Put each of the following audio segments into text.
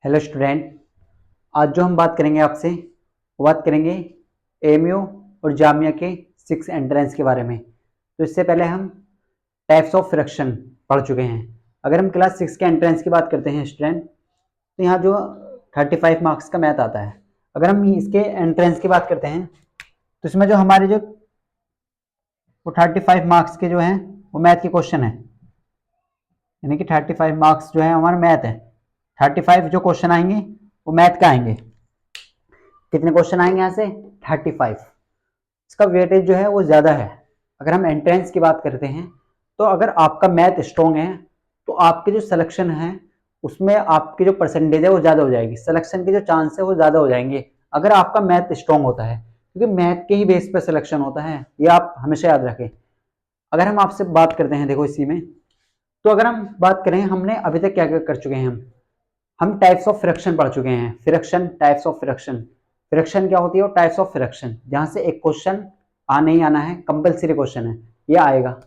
Hello student. आज जो हम बात करेंगे आपसे वो बात करेंगे एएमयू और जामिया के 6 एंट्रेंस के बारे में। तो इससे पहले हम टाइप्स ऑफ फ्रैक्शन पढ़ चुके हैं। अगर हम क्लास 6 के एंट्रेंस की बात करते हैं स्टूडेंट, तो यहाँ जो 35 मार्क्स का मैथ आता है। अगर हम इसके एंट्रेंस की बात करते हैं तो इसमें जो हमारे जो वो 35 मार्क्स के जो हैं वो मैथ के क्वेश्चन है, यानी कि 35 मार्क्स जो है हमारा मैथ है। 35 जो क्वेश्चन आएंगे वो मैथ का आएंगे। कितने क्वेश्चन आएंगे यहाँ से? 35। इसका वेटेज जो है वो ज़्यादा है। अगर हम एंट्रेंस की बात करते हैं तो अगर आपका मैथ स्ट्रॉन्ग है तो आपके जो सिलेक्शन है उसमें आपकी जो परसेंटेज है वो ज़्यादा हो जाएगी, सिलेक्शन के जो चांस है वो ज़्यादा हो जाएंगे अगर आपका मैथ स्ट्रॉन्ग होता है, क्योंकि मैथ के ही बेस पर सिलेक्शन होता है, ये आप हमेशा याद रखें। अगर हम आपसे बात करते हैं, देखो इसी में, तो अगर हम बात करें हमने अभी तक क्या क्या कर चुके हैं, हम टाइप्स ऑफ फ्रैक्शन पढ़ चुके हैं। Fraction, types of fraction. Fraction क्या होती है? और टाइप्स ऑफ फ्रैक्शन, जहां से एक क्वेश्चन आना ही आना है, कंपलसरी क्वेश्चन है, ये आएगा।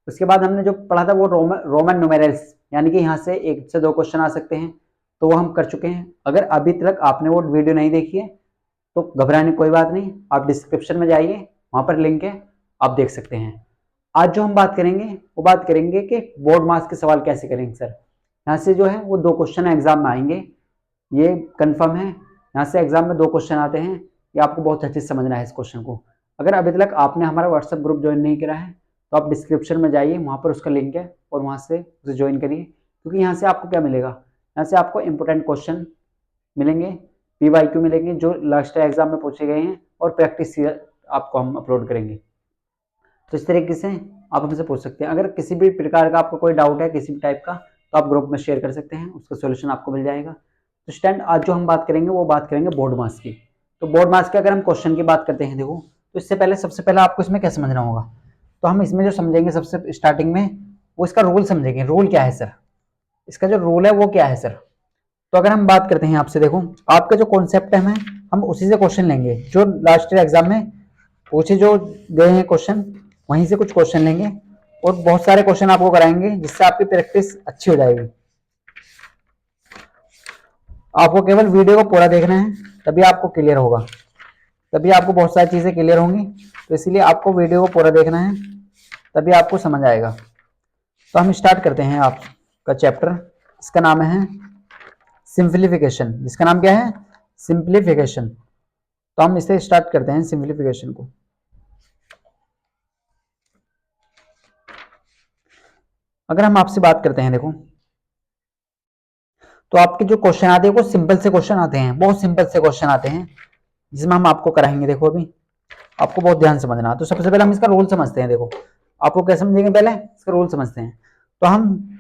उसके बाद हमने जो पढ़ा था वो रोमन न्यूमेरल्स, यानी कि यहाँ से 1 से 2 क्वेश्चन आ सकते हैं, तो वो हम कर चुके हैं। अगर अभी तक आपने वो वीडियो नहीं देखी है तो घबराने कोई बात नहीं, आप डिस्क्रिप्शन में जाइए, वहां पर लिंक है, आप देख सकते हैं। आज जो हम बात करेंगे वो बात करेंगे कि बोर्ड मार्क्स के सवाल कैसे करेंगे सर। यहाँ से जो है वो 2 क्वेश्चन एग्जाम में आएंगे, ये कंफर्म है। यहाँ से एग्जाम में 2 क्वेश्चन आते हैं, ये आपको बहुत अच्छे से समझना है इस क्वेश्चन को। अगर अभी तक आपने हमारा व्हाट्सएप ग्रुप ज्वाइन नहीं करा है तो आप डिस्क्रिप्शन में जाइए, वहाँ पर उसका लिंक है और वहाँ से उसे ज्वाइन करिए, क्योंकि यहाँ से आपको क्या मिलेगा? यहाँ से आपको इंपोर्टेंट क्वेश्चन मिलेंगे, PYQ मिलेंगे जो लास्ट एग्जाम में पूछे गए हैं, और प्रैक्टिस आपको हम अपलोड करेंगे। तो इस तरीके से आप हमसे पूछ सकते हैं। अगर किसी भी प्रकार का आपको कोई डाउट है किसी भी टाइप का, तो आप ग्रुप में शेयर कर सकते हैं, उसका सोल्यूशन आपको मिल जाएगा। तो स्टूडेंट, आज जो हम बात करेंगे वो बात करेंगे बोर्ड मार्क्स की। तो बोर्ड मार्क्स की अगर हम क्वेश्चन की बात करते हैं, देखो, तो इससे पहले सबसे पहले आपको इसमें क्या समझना होगा, तो हम इसमें जो समझेंगे सबसे स्टार्टिंग में वो इसका रूल समझेंगे। रूल क्या है सर? इसका जो रूल है वो क्या है सर? तो अगर हम बात करते हैं आपसे, देखो आपका जो कॉन्सेप्ट है हम उसी से क्वेश्चन लेंगे जो लास्ट ईयर एग्जाम में पूछे जो गए हैं क्वेश्चन, वहीं से कुछ क्वेश्चन लेंगे और बहुत सारे क्वेश्चन आपको कराएंगे, जिससे आपकी प्रैक्टिस अच्छी हो जाएगी। आपको केवल वीडियो को पूरा देखना है, तभी आपको क्लियर होगा, तभी आपको बहुत सारी चीजें क्लियर होंगी। तो इसीलिए आपको वीडियो को पूरा देखना है, तभी आपको समझ आएगा। तो हम स्टार्ट करते हैं आपका चैप्टर। इसका नाम है सिंप्लीफिकेशन। जिसका नाम क्या है? सिंप्लीफिकेशन। तो हम इससे स्टार्ट करते हैं सिंप्लीफिकेशन को। अगर हम आपसे बात करते हैं, देखो, तो आपके जो क्वेश्चन आते हैं वो सिंपल से क्वेश्चन आते हैं, बहुत सिंपल से क्वेश्चन आते हैं, जिसमें हम आपको कराएंगे। देखो अभी आपको बहुत ध्यान समझना। तो सबसे पहले हम इसका रूल समझते हैं। देखो आपको क्या समझेंगे, पहले इसका रूल समझते हैं। तो हम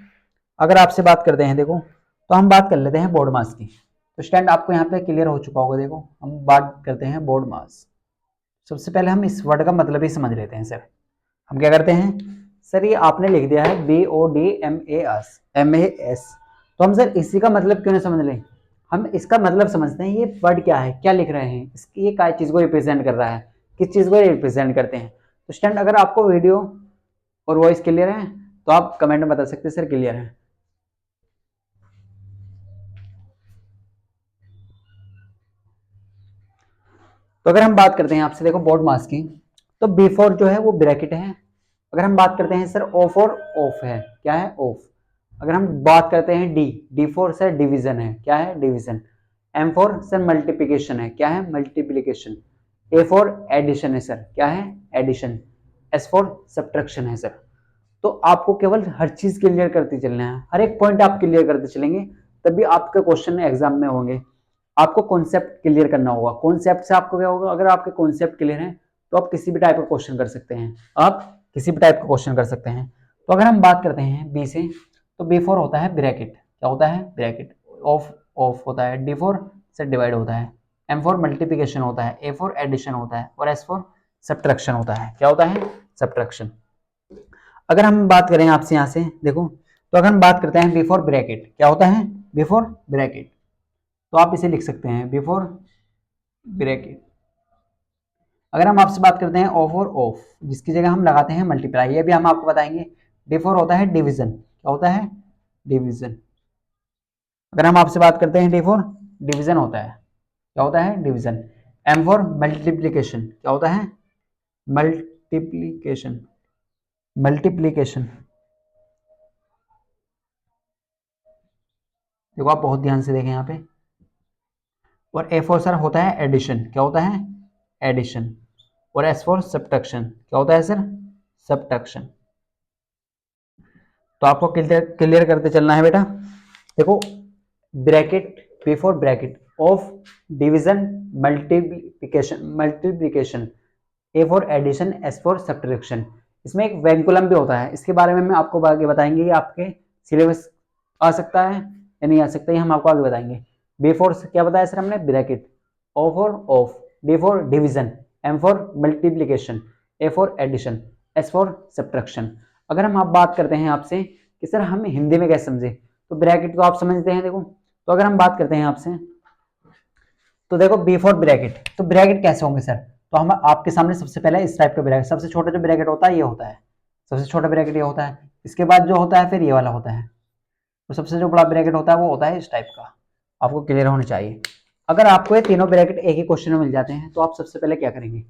अगर आपसे बात करते हैं, देखो, तो हम बात कर लेते हैं बोर्ड मास की। तो स्टैंड आपको यहाँ पे क्लियर हो चुका होगा। देखो हम बात करते हैं बोर्ड मास। सबसे पहले हम इस वर्ड का मतलब ही समझ लेते हैं सर। हम क्या करते हैं सर, ये आपने लिख दिया है BODMAS, तो हम सर इसी का मतलब क्यों नहीं समझ लें? हम इसका मतलब समझते हैं, ये वर्ड क्या है, क्या लिख रहे हैं, इसकी ये क्या चीज को रिप्रेजेंट कर रहा है, किस चीज को रिप्रेजेंट करते हैं। तो स्टूडेंट, अगर आपको वीडियो और वॉइस क्लियर है तो आप कमेंट में बता सकते हैं सर क्लियर है। तो अगर हम बात करते हैं आपसे, देखो बोर्ड मास की, तो बिफोर जो है वो ब्रैकेट है। अगर हम बात करते हैं सर ऑफ और ऑफ है, क्या है? ऑफ। अगर हम बात करते हैं डी फोर सर डिवीजन है, क्या है? Division. M four sir multiplication है, क्या है? मल्टीप्लिकेशन। ए फोर एडिशन है सर, क्या है? एडिशन। एस फोर सब्ट्रैक्शन है सर। तो आपको केवल हर चीज क्लियर करते चलना है, हर एक पॉइंट आप क्लियर करते चलेंगे, तभी आपके क्वेश्चन एग्जाम में होंगे। आपको कॉन्सेप्ट क्लियर करना होगा। कॉन्सेप्ट से आपको क्या होगा? अगर आपके कॉन्सेप्ट क्लियर है तो आप किसी भी टाइप का क्वेश्चन कर सकते हैं, आप किसी भी टाइप का क्वेश्चन कर सकते हैं। तो अगर हम बात करते हैं बी से, तो बी फोर होता है ब्रैकेट, क्या होता है? ब्रैकेट। ऑफ ऑफ होता है, डी फोर से डिवाइड होता है, एम फोर मल्टीप्लिकेशन होता है, ए फोर एडिशन होता है, और एस फोर सब्ट्रैक्शन होता है, क्या होता है? सब्ट्रैक्शन। अगर हम बात करें आपसे यहाँ से, देखो, तो अगर हम बात करते हैं बिफोर ब्रैकेट, क्या होता है? Before bracket. तो आप इसे लिख सकते हैं बिफोर ब्रैकेट। अगर हम आपसे बात करते हैं ऑफ और ऑफ, जिसकी जगह हम लगाते हैं मल्टीप्लाई, ये भी हम आपको बताएंगे। बिफोर होता है डिवीजन, क्या होता है? डिवीजन। अगर हम आपसे बात करते हैं डी फॉर डिवीजन होता है, क्या होता है? डिवीजन। एम फॉर मल्टीप्लीकेशन, क्या होता है? Multiplication, multiplication. देखो आप बहुत ध्यान से देखें यहाँ पे। और ए फॉर सर होता है एडिशन, क्या होता है? एडिशन। और एस फॉर सब्ट्रैक्शन, क्या होता है सर? सब्ट्रैक्शन। तो आपको क्लियर क्लियर करते चलना है बेटा। देखो bracket, before bracket of division, multiplication, A for addition, S for subtraction. इसमें एक वेंकुलम भी होता है, इसके बारे में मैं आपको आगे बताएंगे। ये आपके सिलेबस आ सकता है या नहीं आ सकता, ये हम आपको आगे बताएंगे। बिफोर क्या बताया सर हमने? Bracket. O for of, D for division, M for multiplication, A for addition, S for subtraction. अगर हम आप बात करते हैं आपसे कि सर हम हिंदी में कैसे समझे, तो ब्रैकेट तो आप समझते हैं। देखो तो अगर हम बात करते हैं आपसे, तो देखो बिफोर ब्रैकेट, तो ब्रैकेट कैसे होंगे सर? तो हम आपके सामने सबसे पहले इस टाइप का ब्रैकेट, सबसे छोटा जो ब्रैकेट होता है ये होता है, सबसे छोटा ब्रैकेट ये होता है। इसके बाद जो होता है फिर ये वाला होता है, तो सबसे जो बड़ा ब्रैकेट होता है वो होता है इस टाइप का। आपको क्लियर होना चाहिए। अगर आपको ये तीनों ब्रैकेट एक ही क्वेश्चन में मिल जाते हैं तो आप सबसे पहले क्या करेंगे?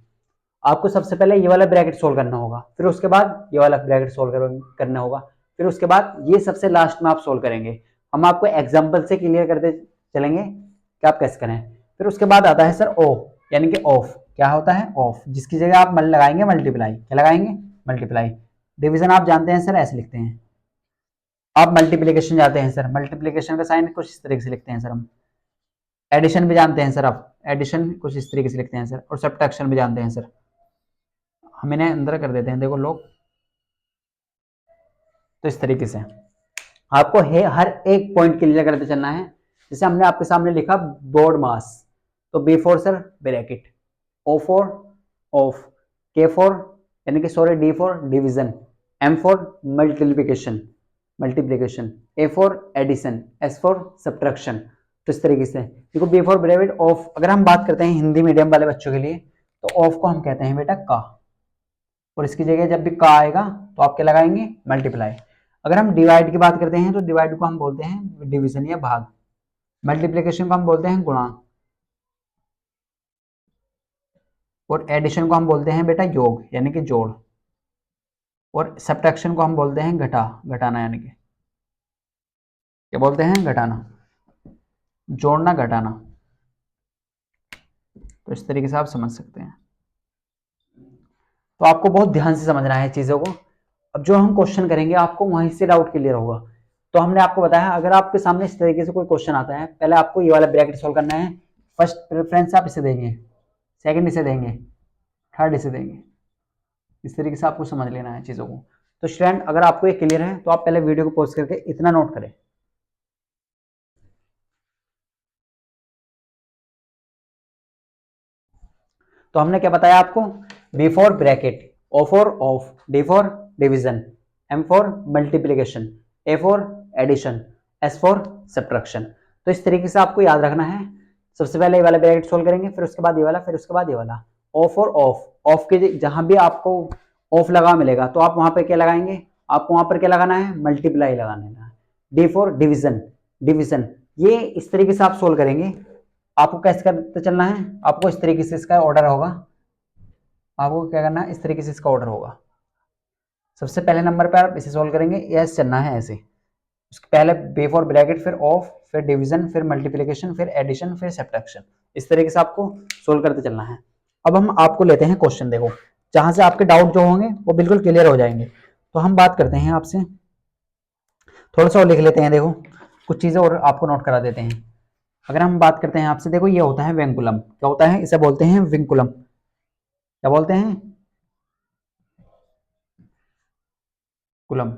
आपको सबसे पहले ये वाला ब्रैकेट सोल्व करना होगा, फिर उसके बाद ये वाला ब्रैकेट सोल्व करना होगा, फिर उसके बाद ये सबसे लास्ट में आप सोल्व करेंगे। हम आपको एग्जाम्पल से क्लियर करते चलेंगे कि आप कैसे करें। फिर उसके बाद आता है सर ओ, यानी कि ऑफ। क्या होता है? ऑफ, जिसकी जगह आप लगाएंगे मल्टीप्लाई। क्या लगाएंगे? मल्टीप्लाई। डिवीजन आप जानते हैं सर ऐसे लिखते हैं। आप मल्टीप्लीकेशन जानते हैं सर, मल्टीप्लीकेशन का साइन कुछ इस तरीके से लिखते हैं सर हम। एडिशन भी जानते हैं सर आप, एडिशन कुछ इस तरीके से लिखते हैं सर। और सब्ट्रैक्शन भी जानते हैं सर। हम इन्हें अंदर कर देते हैं, देखो लोग, तो इस तरीके से आपको हर एक पॉइंट क्लियर करते चलना है। जैसे हमने आपके सामने लिखा बोर्ड मास, तो B for sir bracket, O for of, K for यानी कि sorry D for division, M for multiplication, multiplication, A for addition, S for subtraction. तो इस तरीके से देखो बी फॉर ब्रैकेट ऑफ। अगर हम बात करते हैं हिंदी मीडियम वाले बच्चों के लिए, तो ऑफ को हम कहते हैं बेटा का, और इसकी जगह जब भी का आएगा तो आप क्या लगाएंगे? मल्टीप्लाई। अगर हम डिवाइड की बात करते हैं तो डिवाइड को हम बोलते हैं डिवीजन या भाग, मल्टीप्लिकेशन को हम बोलते हैं गुणा, और एडिशन को हम बोलते हैं बेटा योग यानी कि जोड़, और सब्ट्रैक्शन को हम बोलते हैं घटाना, यानी कि क्या बोलते हैं? घटाना, जोड़ना, घटाना। तो इस तरीके से आप समझ सकते हैं। तो आपको बहुत ध्यान से समझना है चीजों को। अब जो हम क्वेश्चन करेंगे आपको वहीं से डाउट क्लियर होगा। तो हमने आपको बताया अगर आपके सामने इस तरीके से कोई क्वेश्चन आता है, पहले आपको ये वाला ब्रैकेट सोल्व करना है। फर्स्ट प्रेफरेंस आप इसे देंगे, सेकंड इसे देंगे, थर्ड इसे देंगे। इस तरीके से आपको समझ लेना है चीजों को। तो स्टूडेंट अगर आपको ये क्लियर है तो आप पहले वीडियो को पॉज करके इतना नोट करें। तो हमने क्या बताया आपको? B for bracket, O for of, D for division, M for multiplication, A for addition, S for subtraction. तो इस तरीके से आपको याद रखना है। सबसे पहले ये वाला ब्रैकेट सोल्व करेंगे, फिर उसके बाद ये वाला, फिर उसके बाद ये वाला। ओ फॉर ऑफ, ऑफ के जहां भी आपको ऑफ लगा मिलेगा तो आप वहां पे क्या लगाएंगे? आपको वहां पर क्या लगाना है? मल्टीप्लाई लगाना है। डी फॉर डिवीजन, डिवीजन ये इस तरीके से आप सोल्व करेंगे। आपको कैसे करते चलना है? आपको इस तरीके से इसका ऑर्डर होगा। आपको क्या करना है? इस तरीके से इसका ऑर्डर होगा। सबसे पहले नंबर पर आप इसे सोल्व करेंगे, यस चलना है ऐसे। उसके पहले बी फॉर ब्रैकेट, फिर ऑफ, फिर डिवीजन, फिर मल्टीप्लिकेशन, फिर एडिशन, फिर सब्ट्रैक्शन। इस तरीके से आपको सोल्व करते चलना है। अब हम आपको लेते हैं क्वेश्चन, देखो जहां से आपके डाउट जो होंगे वो बिल्कुल क्लियर हो जाएंगे। तो हम बात करते हैं आपसे, थोड़ा सा और लिख लेते हैं। देखो कुछ चीजें और आपको नोट करा देते हैं। अगर हम बात करते हैं आपसे, देखो ये होता है वेंकुलम। क्या होता है? इसे बोलते हैं विंकुलम। क्या बोलते हैं? कुलम।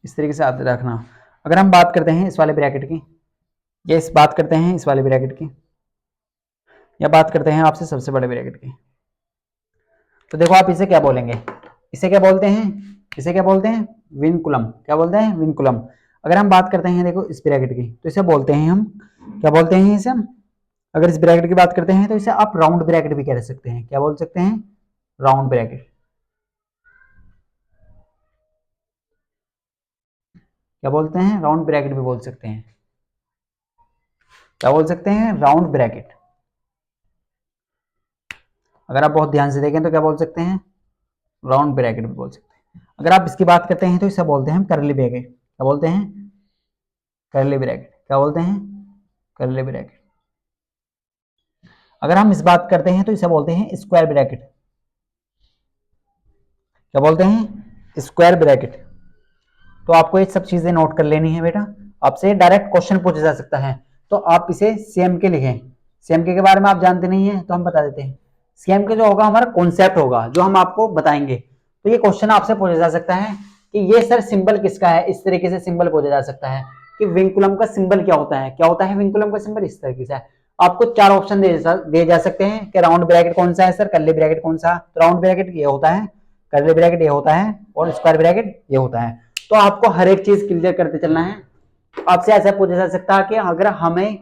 इस तरीके से याद रखना। अगर हम बात करते हैं इस वाले ब्रैकेट की, या इस बात करते हैं इस वाले ब्रैकेट की, या बात करते हैं आपसे सबसे बड़े ब्रैकेट की, तो देखो आप इसे क्या बोलेंगे? इसे क्या बोलते हैं? इसे क्या बोलते हैं? विनकुलम। क्या बोलते हैं? विनकुलम। अगर हम बात करते हैं देखो इस ब्रैकेट की, तो इसे बोलते हैं हम, क्या बोलते हैं इसे हम? अगर इस ब्रैकेट की बात करते हैं तो इसे आप राउंड ब्रैकेट भी कह सकते हैं। क्या बोल सकते हैं? Round bracket. क्या बोलते हैं, राउंड ब्रैकेट भी बोल सकते हैं। क्या बोल सकते हैं, राउंड ब्रैकेट। अगर आप बहुत ध्यान से देखें तो क्या बोल सकते हैं, राउंड ब्रैकेट भी बोल सकते हैं। अगर आप इसकी बात करते हैं तो इसे बोलते हैं हम करली ब्रैकेट। क्या बोलते हैं, करली ब्रैकेट। क्या बोलते हैं, करली ब्रैकेट। अगर हम इस बात करते हैं तो इसे बोलते हैं स्क्वायर ब्रैकेट। क्या बोलते हैं, स्क्वायर ब्रैकेट। तो आपको ये सब चीजें नोट कर लेनी है बेटा, आपसे डायरेक्ट क्वेश्चन पूछा जा सकता है। तो आप इसे सीएमके लिखें। सीएमके के बारे में आप जानते नहीं है तो हम बता देते हैं। सीएमके जो होगा हमारा कॉन्सेप्ट होगा जो हम आपको बताएंगे। तो ये क्वेश्चन आपसे पूछा जा सकता है कि ये सर सिंबल किसका है, इस तरीके से सिंबल पूछा जा सकता है कि विंकुलम का सिंबल क्या होता है, क्या होता है विंकुलम का सिंबल, इस तरीके से। आपको चार ऑप्शन दिए जा सकते हैं कि राउंड ब्रैकेट कौन सा है सर, कर्ली ब्रैकेट कौन सा। तो राउंड ब्रैकेट ये होता है, कर्ली ब्रैकेट ये होता है और स्क्वायर ब्रैकेट ये होता है। तो आपको हर एक चीज क्लियर करते चलना है। आपसे ऐसा पूछा जा सकता है कि अगर हमें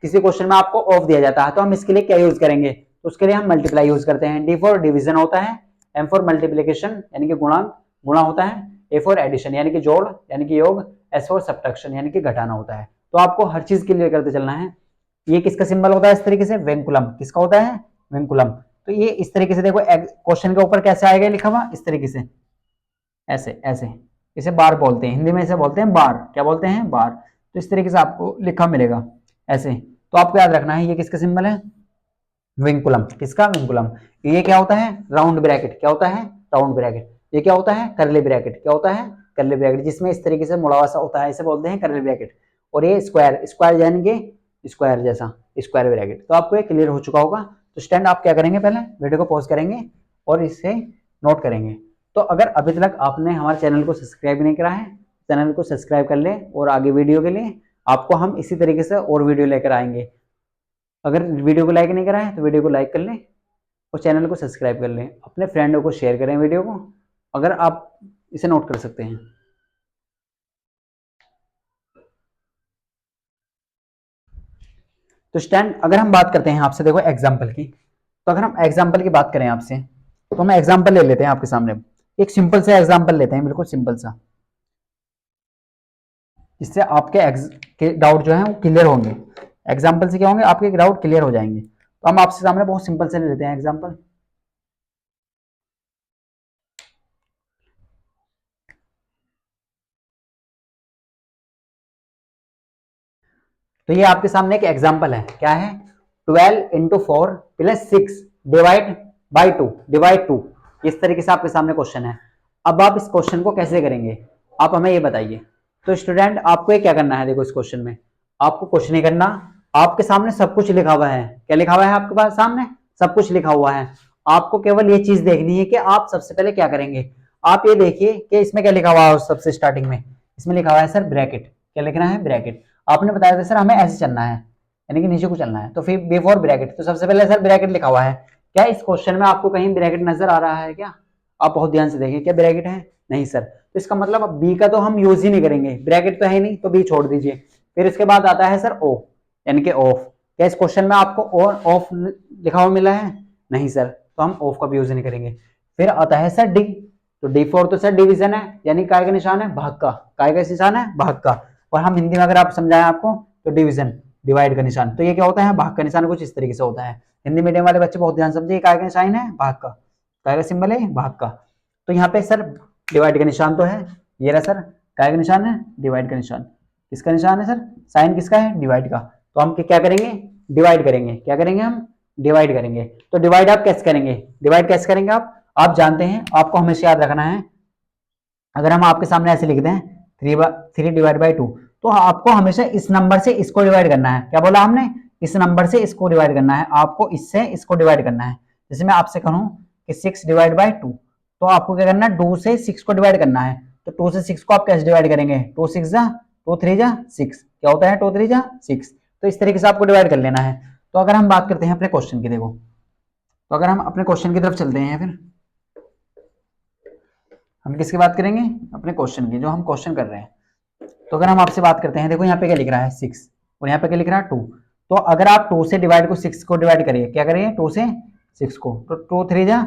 किसी क्वेश्चन में आपको ऑफ दिया जाता है तो हम इसके लिए क्या यूज करेंगे, तो उसके लिए हम मल्टीप्लाई यूज करते हैं। डी फॉर डिवीजन होता है, एम फॉर मल्टीप्लीकेशन यानी कि गुणा गुणा होता है, ए फॉर एडिशन यानी कि जोड़ यानी कि योग, एस फॉर सब्ट्रैक्शन यानी कि घटाना होता है। तो आपको हर चीज क्लियर करते चलना है। ये किसका सिंबल होता है, इस तरीके से विंकुलम। किसका होता है, विंकुलम। तो ये इस तरीके से देखो क्वेश्चन के ऊपर कैसे आएगा लिखा हुआ, इस तरीके से, ऐसे ऐसे। इसे बार बोलते हैं, हिंदी में इसे बोलते हैं बार। क्या बोलते हैं, बार। तो इस तरीके से आपको लिखा मिलेगा ऐसे। तो आपको याद रखना है ये किसका सिंबल है, विंकुलम। किसका, विंकुलम। ये क्या होता है, राउंड ब्रैकेट। क्या होता है, राउंड ब्रैकेट। ये क्या होता है, करली ब्रैकेट। क्या होता है, करली ब्रैकेट, जिसमें इस तरीके से मुड़ा हुआ सा होता है, इसे बोलते हैं करली ब्रैकेट। और ये स्क्वायर, स्क्वायर यानी कि स्क्वायर जैसा, स्क्वायर ब्रैकेट। तो आपको ये क्लियर हो चुका होगा। तो स्टैंड आप क्या करेंगे, पहले वीडियो को पॉज करेंगे और इसे नोट करेंगे। तो अगर अभी तक आपने हमारे चैनल को सब्सक्राइब नहीं करा है, चैनल को सब्सक्राइब कर ले। और आगे वीडियो के लिए आपको हम इसी तरीके से और वीडियो लेकर आएंगे। अगर वीडियो को लाइक नहीं करा है तो वीडियो को लाइक कर लें और चैनल को सब्सक्राइब कर लें। अपने फ्रेंडों को शेयर करें वीडियो को, अगर आप इसे नोट कर सकते हैं। तो स्टैंड अगर हम बात करते हैं आपसे, देखो एग्जाम्पल की, तो अगर हम एग्जाम्पल की बात करें आपसे तो हम एग्जाम्पल ले लेते हैं आपके सामने। एक सिंपल सा एग्जाम्पल लेते हैं, बिल्कुल सिंपल सा, जिससे आपके के डाउट जो है वो क्लियर होंगे। एग्जाम्पल से क्या होंगे, आपके डाउट क्लियर हो जाएंगे। तो हम आपसे सामने बहुत सिंपल से ले लेते हैं एग्जाम्पल। तो ये आपके सामने एक एग्जाम्पल है, क्या है, 12 into 4 plus 6 divide by 2 divide 2। इस तरीके से आपके सामने क्वेश्चन है। अब आप इस क्वेश्चन को कैसे करेंगे, आप हमें ये बताइए। तो स्टूडेंट आपको ये क्या करना है, देखो इस क्वेश्चन में आपको कुछ नहीं करना। आपके सामने सब कुछ लिखा हुआ है। क्या लिखा हुआ है आपके पास सामने, सब कुछ लिखा हुआ है। आपको केवल ये चीज देखनी है कि आप सबसे पहले क्या करेंगे। आप ये देखिए कि इसमें क्या लिखा हुआ है, सबसे स्टार्टिंग में इसमें लिखा हुआ है सर ब्रैकेट। क्या लिखना है, ब्रैकेट। आपने बताया था सर हमें ऐसे चलना है, यानी कि नीचे को चलना है। तो फिर बिफोर ब्रैकेट, तो सबसे पहले सर ब्रैकेट लिखा हुआ है। क्या इस क्वेश्चन में आपको कहीं ब्रैकेट नजर आ रहा है क्या, आप बहुत ध्यान से देखिए, क्या ब्रैकेट है, नहीं सर। तो इसका मतलब अब बी का तो हम यूज ही नहीं करेंगे, ब्रैकेट तो है नहीं, तो बी छोड़ दीजिए। फिर इसके बाद आता है सर ओ, यानी कि ऑफ। क्या इस क्वेश्चन में आपको ऑन ऑफ लिखा हुआ मिला है, नहीं सर, तो हम ऑफ का भी यूज नहीं करेंगे। फिर आता है सर डी। तो डी फोर तो सर डिवीजन है, यानी काय का निशान है, भाग का। काय का निशान है, भाग का। और हम हिंदी में अगर आप समझाएं आपको तो डिवीजन, डिवाइड का निशान। तो ये क्या होता है, भाग का निशान कुछ इस तरीके से होता है। हिंदी मीडियम वाले बच्चे बहुत ध्यान समझिए, काय का निशान है, भाग का। काय का सिंबल है, भाग का। तो यहाँ पे सर डिवाइड का निशान तो है, ये रहा सर, काय का निशान है, डिवाइड का निशान। किसका निशान है सर, साइन किसका है, डिवाइड का। तो हम क्या करेंगे, डिवाइड करेंगे। क्या करेंगे हम, डिवाइड करेंगे। तो डिवाइड आप कैसे करेंगे, डिवाइड कैसे करेंगे आप जानते हैं, आपको हमेशा याद रखना है। अगर हम आपके सामने ऐसे लिख दें 3 डिवाइड बाई 2, तो आपको हमेशा इस नंबर से इसको डिवाइड करना है। क्या बोला हमने, इस नंबर से इसको डिवाइड करना है, आपको इससे इसको डिवाइड करना है। जैसे मैं आपसे कहूं कि 6 डिवाइड बाई 2, तो आपको क्या करना है, 2 से 6 को डिवाइड करना है। तो 2 से 6 को आप कैसे डिवाइड करेंगे, 2 6 जा 2 3 जा 6, क्या होता है 2 3 जा 6। तो इस तरीके से आपको डिवाइड कर लेना है। तो अगर हम बात करते हैं अपने क्वेश्चन की, देखो, तो अगर हम अपने क्वेश्चन की तरफ चलते हैं, फिर हम किसकी बात करेंगे, अपने क्वेश्चन की, जो हम क्वेश्चन कर रहे हैं। तो अगर हम आपसे बात करते हैं, देखो यहाँ पे क्या लिख रहा है 6 और यहाँ पे क्या लिख रहा है 2। तो अगर आप 2 से डिवाइड को 6 को डिवाइड करिए, क्या करिए 2 से 6 को, तो 2 3 जा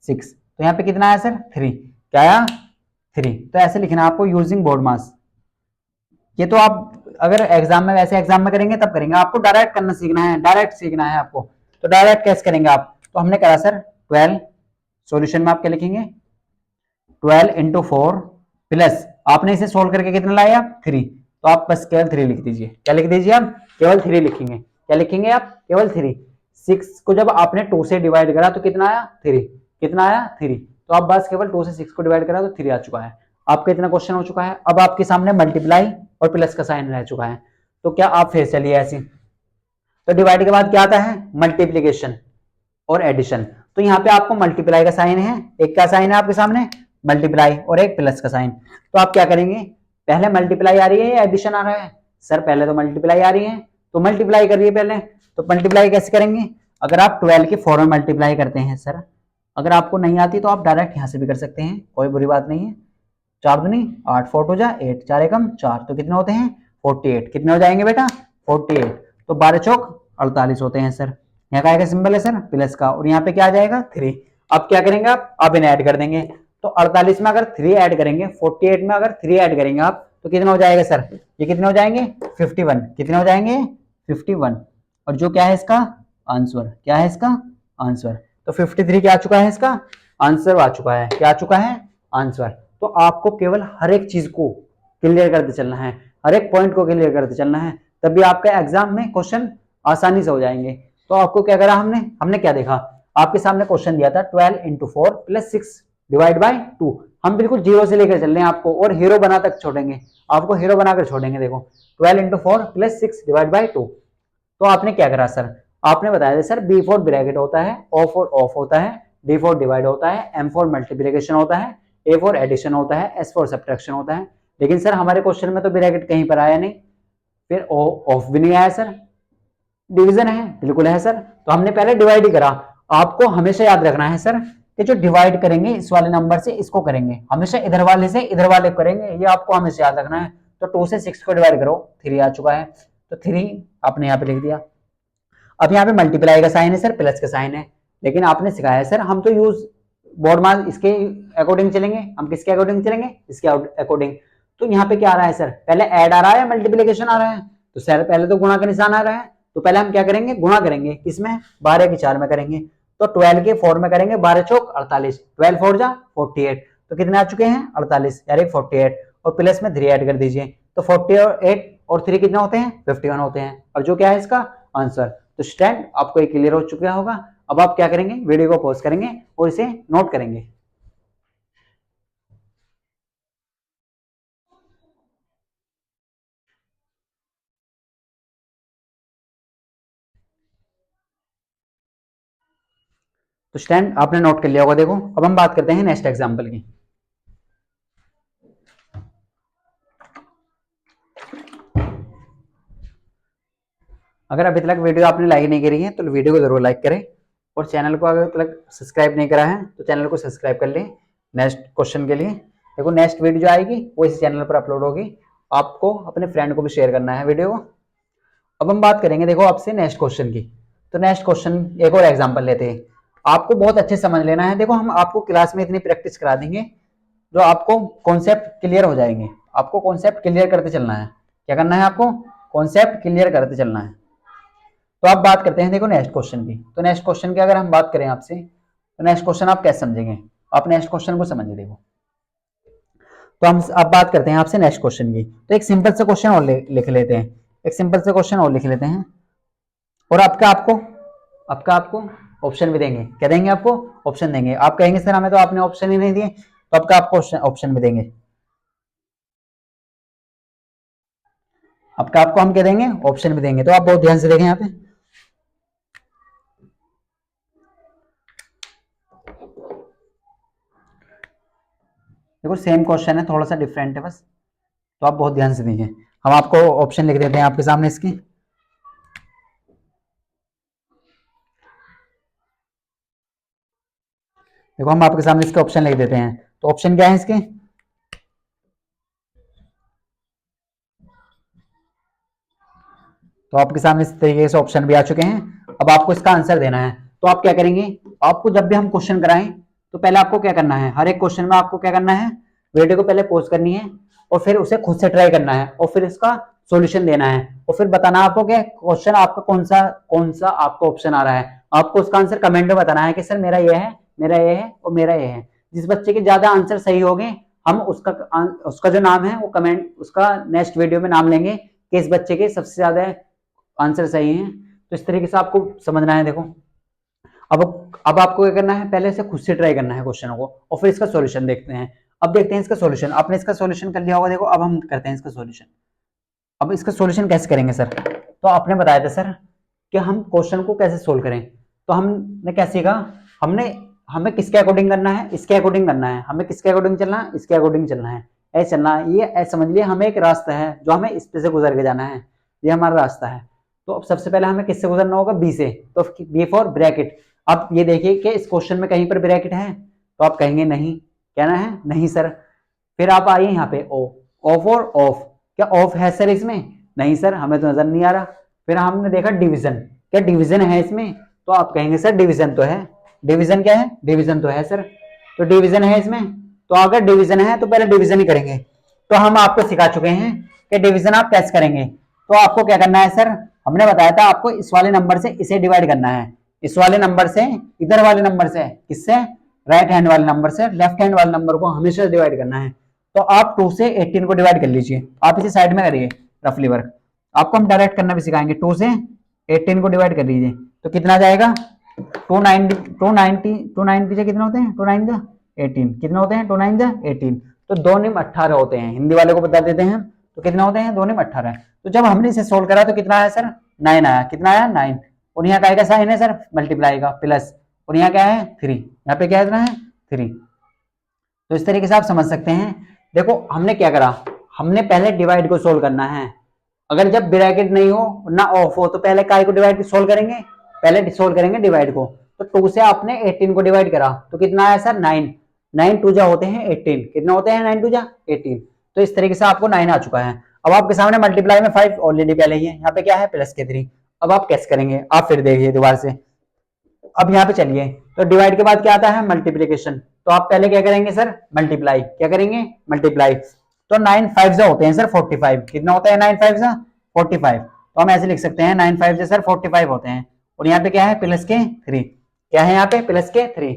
6। तो यहाँ पे कितना आया सर 3, क्या आया 3। तो ऐसे लिखना है आपको यूजिंग बोर्ड मास। ये तो आप अगर एग्जाम में, वैसे एग्जाम में करेंगे तब करेंगे, आपको डायरेक्ट करना सीखना है, डायरेक्ट सीखना है आपको। तो डायरेक्ट कैसे करेंगे आप, तो हमने करा सर 12, सॉल्यूशन में आप क्या लिखेंगे 12 इंटू 4 प्लस, आपने इसे सोल्व करके कितना लाया 3, तो आप बस केवल 3 लिख दीजिए। क्या लिख दीजिए आप, केवल 3 लिखेंगे। क्या लिखेंगे आप, केवल 3। 6 को जब आपने 2 से डिवाइड करा तो कितना आया 3, कितना आया 3, तो आप बस केवल 2 से 6 को डिवाइड करा तो 3 आ चुका है। आपका इतना क्वेश्चन हो चुका है। अब आपके सामने मल्टीप्लाई और प्लस का साइन रह चुका है, तो क्या आप फिर चलिए ऐसे, तो डिवाइड के बाद क्या आता है मल्टीप्लीकेशन और एडिशन। तो यहाँ पे आपको मल्टीप्लाई का साइन है, एक का साइन है आपके सामने मल्टीप्लाई और एक प्लस का साइन। तो आप क्या करेंगे, पहले मल्टीप्लाई आ रही है या एडिशन आ रहा है, सर पहले तो मल्टीप्लाई आ रही है, तो मल्टीप्लाई करिए पहले। तो मल्टीप्लाई कैसे करेंगे, अगर आप 12 के 4 में मल्टीप्लाई करते हैं सर, अगर आपको नहीं आती तो आप डायरेक्ट यहाँ से भी कर सकते हैं, कोई बुरी बात नहीं है। 4 दूनी 8, 4 हो जा 8, 4 एकम 4, तो कितने होते हैं 48। कितने हो जाएंगे बेटा 48, तो 12 चौक 48 होते हैं सर। यहाँ का आएगा सिंबल है सर प्लस का, और यहाँ पे क्या आ जाएगा 3। अब क्या करेंगे आप इन्हें ऐड कर देंगे। तो 48 में अगर 3 ऐड करेंगे, 48 में अगर 3 ऐड करेंगे आप, तो कितना हो जाएगा सर, ये कितने हो जाएंगे 51। कितने हो जाएंगे 51, और जो क्या है इसका आंसर, क्या है इसका आंसर, तो 53 क्या आ चुका है इसका आंसर आ चुका है, क्या आ चुका है आंसर। तो आपको केवल हर एक चीज को क्लियर करते चलना है, हर एक पॉइंट को क्लियर करते चलना है, तभी आपका एग्जाम में क्वेश्चन आसानी से हो जाएंगे। तो आपको क्या करा हमने, हमने क्या देखा, आपके सामने क्वेश्चन दिया था 12 इंटू 4 प्लस 6 डिवाइड बाई 2। हम बिल्कुल जीरो से लेकर चल रहे हैं आपको, और हीरो बना तक छोड़ेंगे, आपको हीरो बनाकर छोड़ेंगे। देखो 12 इंटू 4 प्लस 6 डिवाइड बाई 2। तो आपने क्या करा सर, आपने बताया था सर बी फॉर ब्रैकेट होता है, ओ फॉर ऑफ होता है, डी फॉर डिवाइड होता है, एम फॉर मल्टीप्लिकेशन होता है, ए फॉर एडिशन होता है, एस फॉर सब्ट्रैक्शन होता है। लेकिन सर हमारे क्वेश्चन में तो ब्रैकेट कहीं पर आया नहीं, फिर ऑफ भी नहीं आया सर, डिवीजन है बिल्कुल है सर। तो हमने पहले डिवाइड ही करा। आपको हमेशा याद रखना है सर कि जो डिवाइड करेंगे इस वाले नंबर से इसको करेंगे, हमेशा इधर वाले से इधर वाले करेंगे, ये आपको हमेशा याद रखना है। तो 2 से 6 को डिवाइड करो 3 आ चुका है, तो 3 आपने यहाँ पे लिख दिया। अब यहाँ पे मल्टीप्लाई का साइन है सर, प्लस का साइन है, लेकिन आपने सिखाया सर हम तो यूज बोर्ड मार्क इसके अकॉर्डिंग चलेंगे। हम किसके अकॉर्डिंग चलेंगे, इसके अकॉर्डिंग। तो यहाँ पे क्या आ रहा है सर, पहले ऐड आ रहा है मल्टीप्लीकेशन आ रहा है, तो सर पहले तो गुणा का निशान आ रहा है, तो पहले हम क्या करेंगे गुणा करेंगे, किसमें 12 के 4 में करेंगे। तो 12 के 4 में करेंगे, 12 चौक 48, 12 4 जा 48, तो कितने आ चुके हैं 48 यानी 48, और प्लस में 3 ऐड कर दीजिए, तो 48 और 3 कितने होते हैं 51 होते हैं, और जो क्या है इसका आंसर। तो स्टैंड आपको एक क्लियर हो चुका होगा। अब आप क्या करेंगे, वीडियो को पॉज करेंगे और इसे नोट करेंगे। तो स्टैंड आपने नोट कर लिया होगा। देखो अब हम बात करते हैं नेक्स्ट एग्जांपल की। अगर अभी तक वीडियो आपने लाइक नहीं करी है तो वीडियो को जरूर लाइक करें, और चैनल को अगर तक सब्सक्राइब नहीं करा है तो चैनल को सब्सक्राइब कर लें नेक्स्ट क्वेश्चन के लिए। देखो नेक्स्ट वीडियो जो आएगी वो इस चैनल पर अपलोड होगी, आपको अपने फ्रेंड को भी शेयर करना है वीडियो को। अब हम बात करेंगे देखो आपसे नेक्स्ट क्वेश्चन की। तो नेक्स्ट क्वेश्चन एक और एग्जांपल लेते हैं, आपको बहुत अच्छे समझ लेना है। देखो हम आपको क्लास में इतनी प्रैक्टिस करा देंगे जो आपको कॉन्सेप्ट क्लियर हो जाएंगे। आपको कॉन्सेप्ट क्लियर करते चलना है, क्या करना है आपको कॉन्सेप्ट क्लियर करते चलना है। तो आप बात करते हैं देखो नेक्स्ट क्वेश्चन की। तो नेक्स्ट क्वेश्चन की अगर हम बात करें आपसे, तो नेक्स्ट क्वेश्चन आप कैसे समझेंगे, आप नेक्स्ट क्वेश्चन को समझिए। देखो तो हम अब बात करते हैं आपसे नेक्स्ट क्वेश्चन की। तो एक सिंपल सा क्वेश्चन और लिख लेते हैं, एक सिंपल सा क्वेश्चन और लिख लेते हैं, और आपका आपको ऑप्शन भी देंगे। क्या देंगे आपको ऑप्शन देंगे। आप कहेंगे सर हमें तो आपने ऑप्शन ही नहीं दिए, तो आपको ऑप्शन भी देंगे। आपको हम क्या देंगे ऑप्शन भी देंगे। तो आप बहुत ध्यान से देखें यहाँ पे। देखो सेम क्वेश्चन है, थोड़ा सा डिफरेंट है बस, तो आप बहुत ध्यान से देखें। हम आपको ऑप्शन लिख देते हैं आपके सामने इसकी। देखो हम आपके सामने इसके ऑप्शन लिख देते हैं। तो ऑप्शन क्या है इसके, तो आपके सामने इस तरीके से ऑप्शन भी आ चुके हैं। अब आपको इसका आंसर देना है। तो आप क्या करेंगे, आपको जब भी हम क्वेश्चन कराएं तो पहले आपको क्या करना है, हर एक क्वेश्चन में आपको क्या करना है, वीडियो को पहले पॉज करनी है, और फिर उसे खुद से ट्राई करना है और फिर इसका सॉल्यूशन देना है और फिर बताना आपको कि क्वेश्चन आपका कौन सा आपको ऑप्शन आ रहा है। आपको उसका आंसर कमेंट में बताना है कि सर मेरा ये है, मेरा ये है और मेरा ये है। जिस बच्चे के ज्यादा आंसर सही हो गए हम उसका जो नाम है वो कमेंट उसका नेक्स्ट वीडियो में नाम लेंगे कि इस बच्चे के सबसे ज्यादा आंसर सही हैं। तो इस तरीके से आपको समझना है। देखो अब आपको क्या करना है, पहले से खुद से ट्राई करना है क्वेश्चनों को और फिर इसका सॉल्यूशन देखते हैं। अब देखते हैं इसका सॉल्यूशन। आपने इसका सॉल्यूशन कर लिया होगा। देखो अब हम करते हैं इसका सॉल्यूशन। अब इसका सॉल्यूशन कैसे करेंगे सर? तो आपने बताया था सर कि हम क्वेश्चन को कैसे सोल्व करें। तो हमने क्या सीखा, हमें किसके अकॉर्डिंग करना है, इसके अकॉर्डिंग करना है। हमें किसके अकॉर्डिंग चलना है, इसके अकॉर्डिंग चलना है, ऐसे चलना है। ये ऐसे समझ लिए हमें एक रास्ता है जो हमें इस पे से गुजर के जाना है, ये हमारा रास्ता है। तो अब सबसे पहले हमें किससे गुजरना होगा, बी से। तो बी फॉर ब्रैकेट। अब ये देखिए कि इस क्वेश्चन में कहीं पर ब्रैकेट है, तो आप कहेंगे नहीं, कहना है नहीं सर। फिर आप आइए यहाँ पे ओ फॉर ऑफ। क्या ऑफ है सर इसमें? नहीं सर, हमें तो नजर नहीं आ रहा। फिर हमने देखा डिवीजन, क्या डिवीजन है इसमें? तो आप कहेंगे सर डिवीजन तो है। डिवीजन क्या है? डिवीजन तो है सर। तो डिवीजन है इसमें, तो अगर डिवीजन है तो पहले डिवीजन ही करेंगे। तो हम आपको सिखा चुके हैं कि डिवीजन आप कैसे करेंगे। तो आपको क्या करना है सर, हमने बताया था आपको इस वाले नंबर से इसे डिवाइड करना है, इस वाले नंबर से इधर वाले नंबर से, किससे? राइट हैंड वाले नंबर से लेफ्ट हैंड वाले नंबर को हमेशा डिवाइड करना है। तो आप 2 से 18 को डिवाइड कर लीजिए। आप इसे साइड में करिए रफली वर्क। आपको हम डायरेक्ट करना भी सिखाएंगे। 2 से 18 को डिवाइड कर लीजिए तो कितना आ जाएगा? 290 से कितने होते हैं? 2 9 जा 18। कितने होते हैं? 2 9 जा 18। तो 2 निम 18 होते हैं। हिंदी वाले को बता देते हैं तो कितने होते हैं? 2 निम 18। तो जब हमने इसे सोल्व करा तो कितना आया सर? 9 आया। कितना आया? 9। और यहाँ का साइन है सर मल्टीप्लाई का प्लस, और यहाँ क्या है? 3। यहाँ पे क्या है? 3। तो इस तरीके से आप समझ सकते हैं। देखो हमने क्या करा, हमने पहले डिवाइड को सोल्व करना है। अगर जब ब्रैकेट नहीं हो ना ऑफ हो तो पहले काय को डिवाइड सोल्व करेंगे? पहले सोल्व करेंगे डिवाइड को। तो 2 से आपने 18 को डिवाइड करा तो कितना आया सर? 9। 9 2 जा होते हैं 18। कितना होते हैं? 9 2 जा 18। तो इस तरीके से आपको 9 आ चुका है। अब आपके सामने मल्टीप्लाई में 5 ऑलरेडी पहले ही है, यहाँ पे क्या है? प्लस के 3। अब आप कैसे करेंगे आप फिर देखिए दोबारा से। अब यहाँ पे चलिए, तो डिवाइड के बाद क्या आता है? मल्टीप्लीकेशन। तो आप पहले क्या करेंगे सर? मल्टीप्लाई। क्या करेंगे? मल्टीप्लाई। तो 9 5 होते हैं सर 45। कितना होता है? 9 5 45। तो हम ऐसे लिख सकते हैं 9 5 सर 45 होते हैं। और यहाँ पे क्या है? प्लस के 3। क्या है यहाँ पे? प्लस के 3।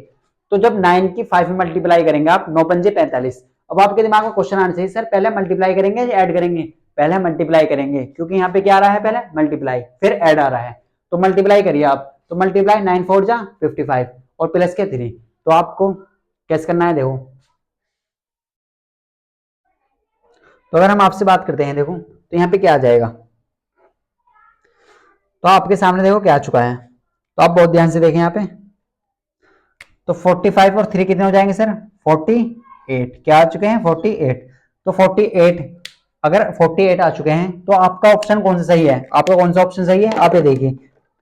तो जब 9 की 5 में मल्टीप्लाई करेंगे आप, 9 पंजे 45। अब आपके दिमाग में क्वेश्चन आना चाहिए सर पहले मल्टीप्लाई करेंगे या ऐड करेंगे? पहले मल्टीप्लाई करेंगे, क्योंकि यहाँ पे क्या आ रहा है? पहले मल्टीप्लाई फिर ऐड आ रहा है। तो मल्टीप्लाई करिए आप। तो मल्टीप्लाई 9 4 जा 55 और प्लस के 3। तो आपको कैसे करना है देखो। तो अगर हम आपसे बात करते हैं देखो तो यहाँ पे क्या आ जाएगा, तो आपके सामने देखो क्या आ चुका है। तो आप बहुत ध्यान से देखें यहाँ पे। तो 45 और 3 कितने हो जाएंगे सर? 48। क्या आ चुके हैं? 48। तो 48, अगर 48 आ चुके हैं तो आपका ऑप्शन कौन सा सही है? आपका कौन सा ऑप्शन सही है? आप ये देखिए,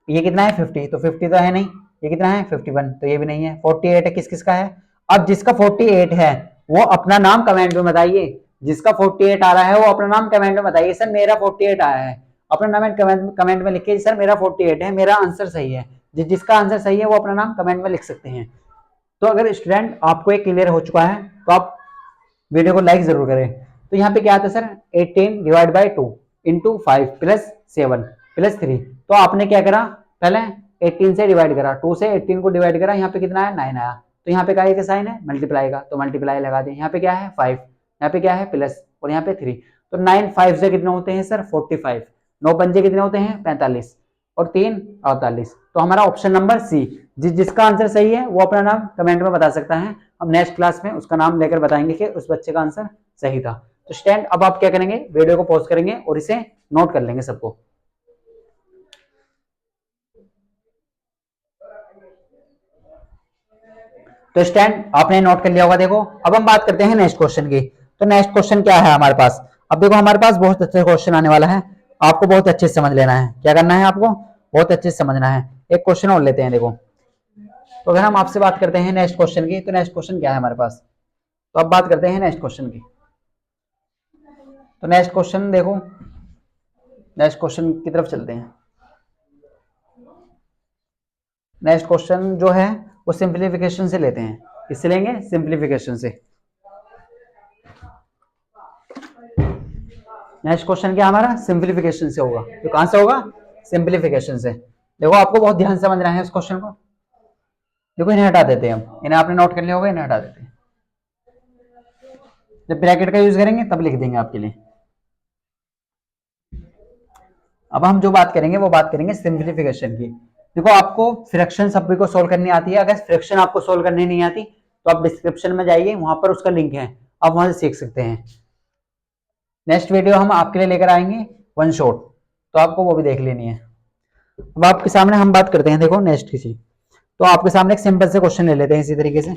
ये कितना है? 50। तो 50 तो है नहीं। ये कितना है? 51। तो ये भी नहीं है। 48 है, किस किस का है? अब जिसका 48 है वो अपना नाम कमेंट में बताइए। जिसका 48 आ रहा है वो अपना नाम कमेंट में बताइए, सर मेरा 48 आया है। अपना नाम कमेंट में लिखिए, सर मेरा 48 है, मेरा आंसर सही है। जिसका आंसर सही है वो अपना नाम कमेंट में लिख सकते हैं। तो अगर स्टूडेंट आपको एक क्लियर हो चुका है तो आप वीडियो को लाइक जरूर करें। तो यहाँ पे क्या आता है sir? 18 divide by 2 into 5 plus 7 plus 3। तो आपने क्या करा, पहले 18 से डिवाइड करा, 2 से 18 को डिवाइड करा, यहाँ पे कितना है? 9 आया। तो यहाँ पे क्या है? साइन है मल्टीप्लाई का, तो मल्टीप्लाई लगा दें। यहाँ पे क्या है? 5। यहाँ पे क्या है? प्लस, और यहाँ पे 3। तो 9 5 से कितने होते हैं सर? 45। 9 पंजे कितने होते हैं? 45 और 3 48। तो हमारा ऑप्शन नंबर सी। जिसका आंसर सही है वो अपना नाम कमेंट में बता सकता है। हम नेक्स्ट क्लास में उसका नाम लेकर बताएंगे कि उस बच्चे का आंसर सही था। तो स्टूडेंट अब आप क्या करेंगे, वीडियो को पॉज करेंगे और इसे नोट कर लेंगे सबको। तो स्टूडेंट आपने नोट कर लिया होगा। देखो अब हम बात करते हैं नेक्स्ट क्वेश्चन की। तो नेक्स्ट क्वेश्चन क्या है हमारे पास? अब देखो हमारे पास बहुत अच्छा क्वेश्चन आने वाला है, आपको बहुत अच्छे से समझ लेना है। क्या करना है आपको? बहुत अच्छे से समझना है। एक क्वेश्चन और लेते हैं। देखो तो अगर हम आपसे बात करते हैं नेक्स्ट क्वेश्चन की, तो नेक्स्ट क्वेश्चन क्या है हमारे पास? तो अब बात करते हैं नेक्स्ट क्वेश्चन की। तो नेक्स्ट क्वेश्चन देखो, नेक्स्ट क्वेश्चन की तरफ चलते हैं। नेक्स्ट क्वेश्चन जो है वो सिंप्लीफिकेशन से लेते हैं। किससे लेंगे? सिंप्लीफिकेशन से। नेक्स्ट क्वेश्चन क्या हमारा सिंप्लीफिकेशन से होगा। तो कहां से होगा? सिंप्लीफिकेशन से। देखो आपको बहुत ध्यान से समझना है इस क्वेश्चन को। देखो इन्हें हटा देते हैं हम, इन्हें आपने नोट कर लिया होगा, इन्हें हटा देते हैं। जब ब्रैकेट का यूज करेंगे तब लिख देंगे आपके लिए। अब हम जो बात करेंगे वो बात करेंगे सिंप्लीफिकेशन की। देखो आपको फ्रैक्शन सभी को सोल्व करनी आती है। अगर फ्रैक्शन आपको सोल्व करनी नहीं आती तो आप डिस्क्रिप्शन में जाइए, वहां पर उसका लिंक है, आप वहां से सीख सकते हैं। नेक्स्ट वीडियो हम आपके लिए लेकर आएंगे वन शॉट, तो आपको वो भी देख लेनी है। अब आपके सामने हम बात करते हैं, देखो नेक्स्ट किसी, तो आपके सामने एक सिंपल से क्वेश्चन ले लेते हैं इसी तरीके से।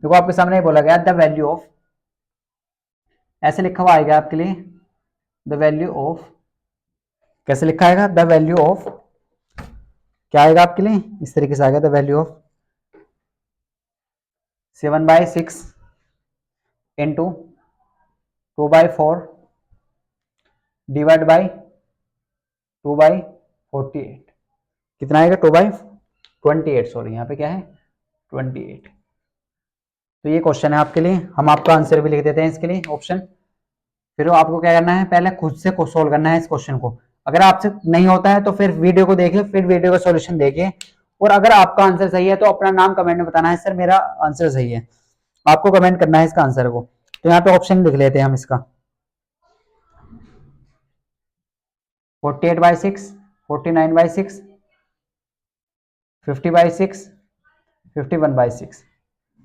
देखो आपके सामने बोला गया द वैल्यू ऑफ, ऐसे लिखा हुआ आएगा आपके लिए, द वैल्यू ऑफ, कैसे लिखा आएगा? द वैल्यू ऑफ, क्या आएगा आपके लिए? इस तरीके से आएगा the value of 7/6 into 2/4 divide by 2/48। कितना आएगा? 2/28, सॉरी यहाँ पे क्या है 28। तो ये क्वेश्चन है आपके लिए, हम आपका आंसर भी लिख देते हैं इसके लिए ऑप्शन। फिर आपको क्या करना है, पहले खुद से सोल्व करना है इस क्वेश्चन को। अगर आपसे नहीं होता है तो फिर वीडियो को देखिए, फिर वीडियो का सॉल्यूशन देखिए, और अगर आपका आंसर सही है तो अपना नाम कमेंट में बताना है सर मेरा आंसर सही है, आपको कमेंट करना है इसका आंसर को। तो यहाँ पे ऑप्शन लिख लेते हैं हम इसका 48/6, 49/6, 50/6, 51/6।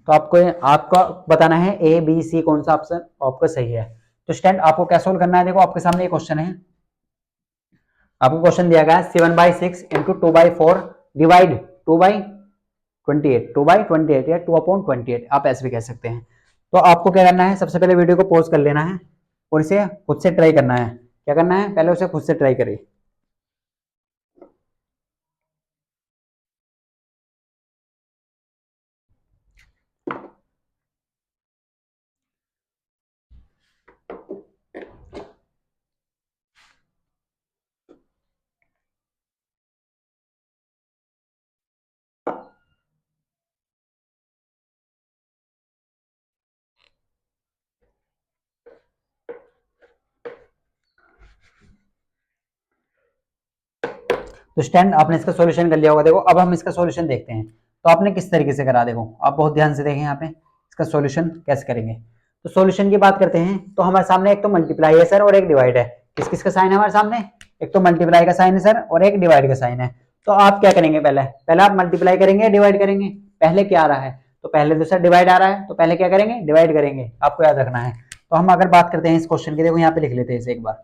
तो आपको आपका बताना है ए बी सी कौन सा ऑप्शन आपका सही है। तो स्टूडेंट आपको क्या सोल्व करना है, देखो आपके सामने ये क्वेश्चन है, आपको क्वेश्चन दिया गया है 7/6 इंटू 2/4 डिवाइड 2/28, 2/28 या 2/28, आप ऐसे भी कह सकते हैं। तो आपको क्या करना है, सबसे पहले वीडियो को पॉज कर लेना है और इसे खुद से ट्राई करना है। क्या करना है, पहले उसे खुद से ट्राई करिए। तो स्टैंड आपने इसका सॉल्यूशन कर लिया होगा। देखो अब हम इसका सॉल्यूशन देखते हैं, तो आपने किस तरीके से करा, देखो आप बहुत ध्यान से देखें यहाँ पे इसका सॉल्यूशन कैसे करेंगे। तो सॉल्यूशन की बात करते हैं, तो हमारे सामने एक तो मल्टीप्लाई है सर और एक डिवाइड है। किस किस का साइन है हमारे सामने? एक तो मल्टीप्लाई का साइन है सर और एक डिवाइड का साइन है। तो आप क्या करेंगे, पहले पहले आप मल्टीप्लाई करेंगे डिवाइड करेंगे? पहले क्या आ रहा है, तो पहले तो सर डिवाइड आ रहा है, तो पहले क्या करेंगे, डिवाइड करेंगे, आपको याद रखना है। तो हम अगर बात करते हैं इस क्वेश्चन की, देखो यहाँ पे लिख लेते हैं इसे एक बार,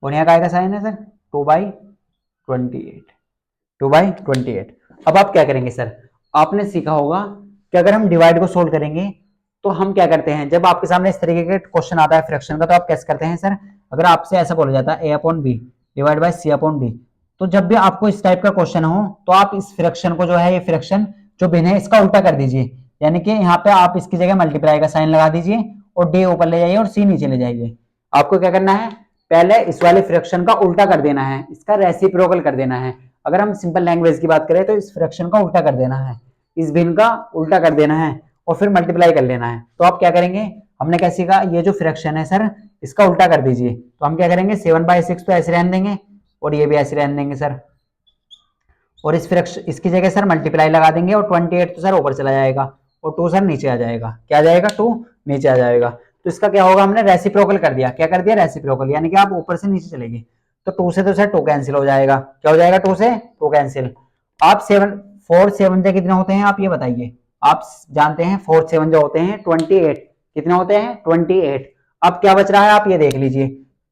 और यहाँ का आएगा साइन है सर 2/28, 2/28। अब आप क्या करेंगे सर, आपने सीखा होगा कि अगर हम डिवाइड को सोल्व करेंगे तो हम क्या करते हैं, जब आपके सामने इस तरीके का क्वेश्चन आता है फ्रैक्शन का, तो आप कैसे करते हैं सर, अगर आपसे ऐसा बोला जाता है a/b डिवाइड बाय c/d, तो जब भी आपको इस टाइप का क्वेश्चन हो तो आप इस फ्रैक्शन को जो है, ये फ्रैक्शन जो भिन्न है इसका उल्टा कर दीजिए। यानी कि यहाँ पे आप इसकी जगह मल्टीप्लाई का साइन लगा दीजिए और d ऊपर ले जाइए और c नीचे ले जाइए। आपको क्या करना है, पहले इस वाले फ्रैक्शन का उल्टा कर देना है, इसका रेसिप्रोकल कर देना है। अगर हम सिंपल लैंग्वेज की बात करें तो इस फ्रैक्शन का उल्टा कर देना है, इस भिन्न का उल्टा कर देना है और फिर मल्टीप्लाई कर लेना है। तो आप क्या करेंगे, हमने क्या सीखा, ये जो फ्रैक्शन है सर इसका उल्टा कर दीजिए। तो हम क्या करेंगे, 7/6 तो ऐसे रहने देंगे और ये भी ऐसे रहने देंगे सर, और इस फ्रैक्शन इसकी जगह सर मल्टीप्लाई लगा देंगे और 28 तो सर ऊपर चला जाएगा और 2 सर नीचे आ जाएगा। क्या आ जाएगा, 2 नीचे आ जाएगा। तो इसका क्या होगा, हमने रेसिप्रोकल कर दिया। क्या कर दिया, रेसिप्रोकल, यानी कि आप ऊपर से नीचे चलेंगे तो 2 से तो सर 2 कैंसिल हो जाएगा। क्या हो जाएगा, 2 से 2 कैंसिल। आप 4 7 से कितने होते हैं, आप ये बताइए। आप जानते हैं 4 7 जो होते हैं 28, कितने होते हैं 28। अब क्या बच रहा है, आप ये देख लीजिए।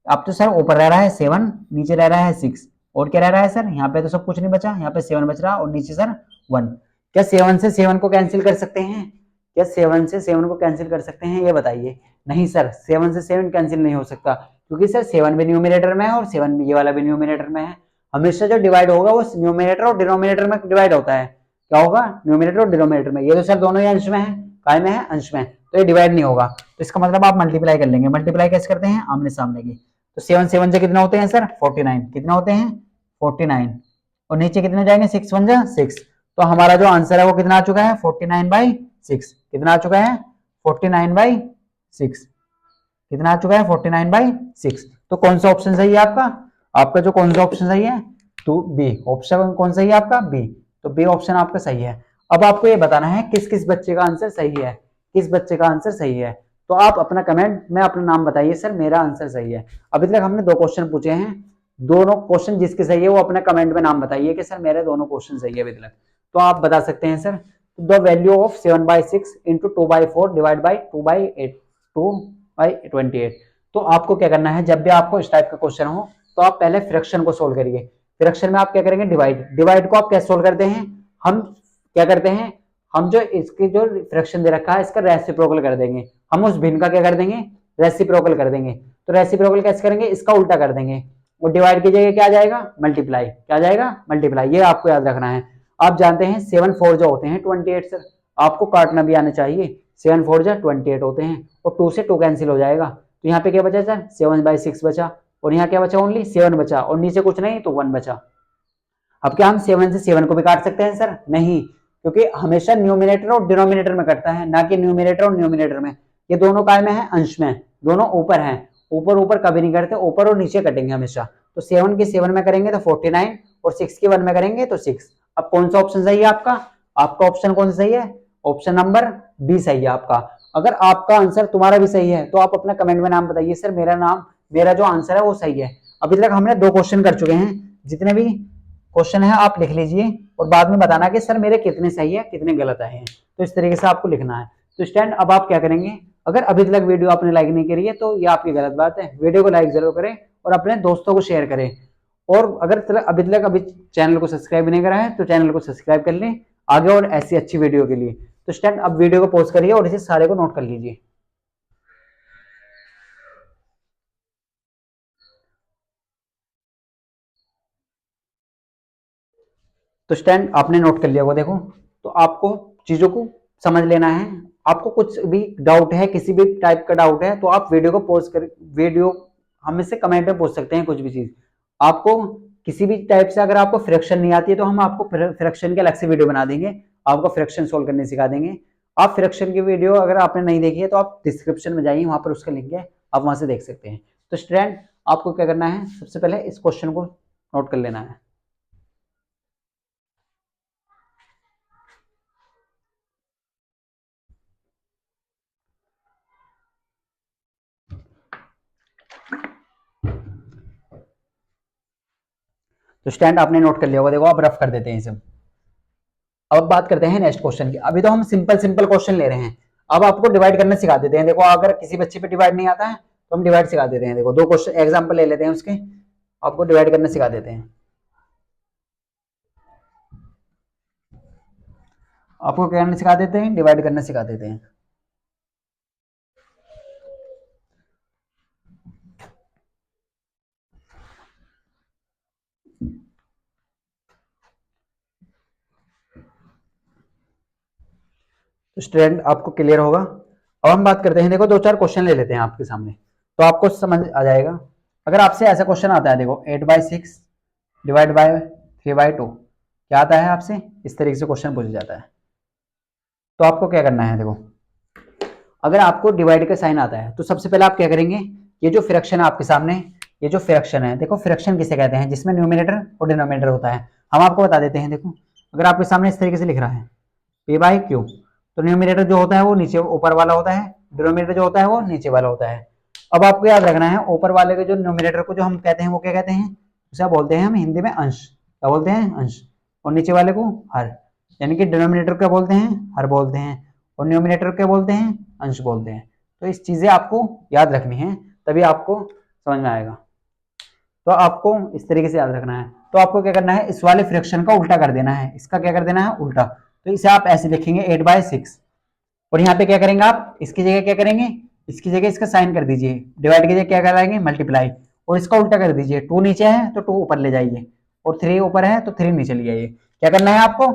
अब तो सर ऊपर रह रहा है 7, नीचे रह रहा है 6, और क्या रह रहा है सर, यहाँ पे तो सब कुछ नहीं बचा, यहाँ पे 7 बच रहा और नीचे सर 1। क्या 7 से 7 को कैंसिल कर सकते हैं, क्या 7 से 7 को कैंसिल कर सकते हैं, ये बताइए। नहीं सर, 7 से 7 कैंसिल नहीं हो सकता, क्योंकि सर 7 भी न्यूमरेटर में है और 7 ये वाला भी न्यूमरेटर में है। हमेशा जो डिवाइड होगा वो न्यूमरेटर और डिनोमिनेटर में डिवाइड होता है। क्या होगा, न्यूमरेटर और डिनोमिनेटर में। ये तो सर दोनों ही अंश में है, काय में है, अंश में, तो ये डिवाइड नहीं होगा। तो इसका मतलब आप मल्टीप्लाई कर लेंगे। मल्टीप्लाई कैसे करते हैं, आमने सामने की। तो 7 7 से कितना होते हैं सर 49, कितना होते हैं 49, और नीचे कितने जाएंगे 6 1 6। तो हमारा जो आंसर है वो कितना आ चुका है 49/6। कितना आ चुका है 49/6 कितना आ चुका है 49/6। तो कौन सा ऑप्शन सही है आपका? आपका जो कौन सा ऑप्शन सही है? तो बी ऑप्शन कौन सही है आपका? बी। तो बी ऑप्शन आपका सही है। अब आपको ये बताना है किस किस बच्चे का आंसर सही है, किस बच्चे का आंसर सही है। तो आप अपना कमेंट में अपना नाम बताइए, सर मेरा आंसर सही है। अभी तक हमने 2 क्वेश्चन पूछे हैं, दोनों क्वेश्चन जिसके सही है वो अपने कमेंट में नाम बताइए कि सर मेरे दोनों क्वेश्चन सही है अभी तक। तो आप बता सकते हैं sir the value of 7/6 into 2/4 divide by 2/8 2/28। तो आपको क्या करना है, जब भी आपको इस टाइप का क्वेश्चन हो तो आप पहले फ्रैक्शन को सोल्व करिए। फ्रैक्शन में आप क्या करेंगे? डिवाइड को आप कैसे सोल्व करते हैं? हम क्या करते हैं, हम जो इसके जो फ्रैक्शन दे रखा है इसका रेसिप्रोकल कर देंगे। हम उस भिन्न का क्या कर देंगे? रेसिप्रोकल कर देंगे। तो रेसिप्रोकल कैसे करेंगे? इसका उल्टा कर देंगे। और डिवाइड की जगह क्या आ जाएगा? मल्टीप्लाई। क्या आ जाएगा? मल्टीप्लाई। ये आपको याद रखना है। आप जानते हैं 7 4 जो होते हैं 28 सर, आपको काटना भी आना चाहिए। 7 4 जो 28 होते हैं और 2 से 2 कैंसिल हो जाएगा। तो यहाँ पे क्या बचा सर? 7/6 बचा। और यहाँ क्या बचा? ओनली 7 बचा और नीचे कुछ नहीं तो 1 बचा। अब क्या हम 7 से 7 को भी काट सकते हैं सर? नहीं, क्योंकि हमेशा न्यूमिनेटर और डिनोमिनेटर में कटता है, ना कि न्यूमिनेटर और न्यूमिनेटर में। ये दोनों काय में है? अंश में। दोनों ऊपर हैं, ऊपर ऊपर कभी नहीं करते, ऊपर और नीचे कटेंगे हमेशा। तो 7 की 7 में करेंगे तो 49 और 6 की 1 में करेंगे तो 6। अब कौन सा ऑप्शन सही है आपका? आपका ऑप्शन कौन सा सही है? ऑप्शन नंबर बी सही है आपका। अगर आपका आंसर तुम्हारा भी सही है तो आप अपना कमेंट में नाम बताइए, सर मेरा जो आंसर है वो सही है। अभी तक हमने 2 क्वेश्चन कर चुके हैं। जितने भी क्वेश्चन है आप लिख लीजिए और बाद में बताना कि सर मेरे कितने सही है कितने गलत आए हैं। तो इस तरीके से आपको लिखना है। तो स्टूडेंट अब आप क्या करेंगे, अगर अभी तक वीडियो आपने लाइक नहीं करी है तो ये आपकी गलत बात है। वीडियो को लाइक जरूर करें और अपने दोस्तों को शेयर करें। और अगर अभी चैनल को सब्सक्राइब नहीं करा है तो चैनल को सब्सक्राइब कर लें आगे और ऐसी अच्छी वीडियो के लिए। तो स्टूडेंट अब वीडियो को पॉज करिए और इसे सारे को नोट कर लीजिए। तो स्टैंड आपने नोट कर लिया होगा। देखो तो आपको चीजों को समझ लेना है। आपको कुछ भी डाउट है, किसी भी टाइप का डाउट है तो आप वीडियो को पॉज कर वीडियो हमें से कमेंट में पूछ सकते हैं। कुछ भी चीज आपको किसी भी टाइप से अगर आपको फ्रैक्शन नहीं आती है तो हम आपको फ्रैक्शन के अलग से वीडियो बना देंगे, आपको फ्रैक्शन सोल्व करने सिखा देंगे। आप फ्रैक्शन की वीडियो अगर आपने नहीं देखी है तो आप डिस्क्रिप्शन में जाइए, वहां पर उसका लिंक है, आप वहां से देख सकते हैं। तो स्टूडेंट आपको क्या करना है, सबसे पहले इस क्वेश्चन को नोट कर लेना है। तो स्टैंड आपने नोट कर लिया होगा। देखो आप रफ कर देते हैं सब। अब बात करते हैं नेक्स्ट क्वेश्चन की। अभी तो हम सिंपल सिंपल क्वेश्चन ले रहे हैं, अब आपको डिवाइड करना सिखा देते हैं। देखो अगर किसी बच्चे पे डिवाइड नहीं आता है तो हम डिवाइड सिखा देते हैं। देखो 2 क्वेश्चन एग्जांपल ले लेते हैं उसके, आपको डिवाइड करना सिखा देते हैं। आपको क्या करना सिखा देते हैं? डिवाइड करना सिखा देते हैं। तो स्टूडेंट आपको क्लियर होगा। अब हम बात करते हैं, देखो 2-4 क्वेश्चन ले लेते हैं आपके सामने तो आपको समझ आ जाएगा। अगर आपसे ऐसा क्वेश्चन आता है, देखो 8/6 डिवाइड बाय 3/2 क्या आता है आपसे? इस तरीके से क्वेश्चन पूछा जाता है। तो आपको क्या करना है, देखो अगर आपको डिवाइड का साइन आता है तो सबसे पहले आप क्या करेंगे, ये जो फ्रैक्शन है आपके सामने, ये जो फ्रैक्शन है, देखो फ्रैक्शन किसे कहते हैं? जिसमें न्यूमिनेटर और डिनोमिनेटर होता है। हम आपको बता देते हैं। देखो अगर आपके सामने इस तरीके से लिख रहा है P/Q, तो न्यूमिनेटर जो होता है वो नीचे ऊपर वाला होता है, डिनोमिनेटर जो होता है वो नीचे वाला होता है। अब आपको याद रखना है ऊपर वाले के जो न्यूमिनेटर को जो हम कहते हैं वो क्या कहते हैं? उसे बोलते हैं हम हिंदी में अंश। क्या बोलते हैं? अंश। और नीचे वाले को हर, यानी कि डिनोमिनेटर क्या बोलते हैं? हर बोलते हैं। और न्यूमिनेटर क्या बोलते हैं? अंश बोलते हैं। तो इस चीजें आपको याद रखनी है, तभी आपको समझ में आएगा। तो आपको इस तरीके से याद रखना है। तो आपको क्या करना है, इस वाले फ्रैक्शन का उल्टा कर देना है। इसका क्या कर देना है? उल्टा। तो इसे आप ऐसे लिखेंगे 8/6 और यहाँ पे क्या करेंगे आप, इसकी जगह क्या करेंगे, इसकी जगह इसका साइन कर दीजिए। डिवाइड की जगह क्या कराएंगे? मल्टीप्लाई। और इसका उल्टा कर दीजिए। 2 नीचे है तो 2 ऊपर ले जाइए और 3 ऊपर है तो 3 नीचे ले आइए। क्या करना है आपको?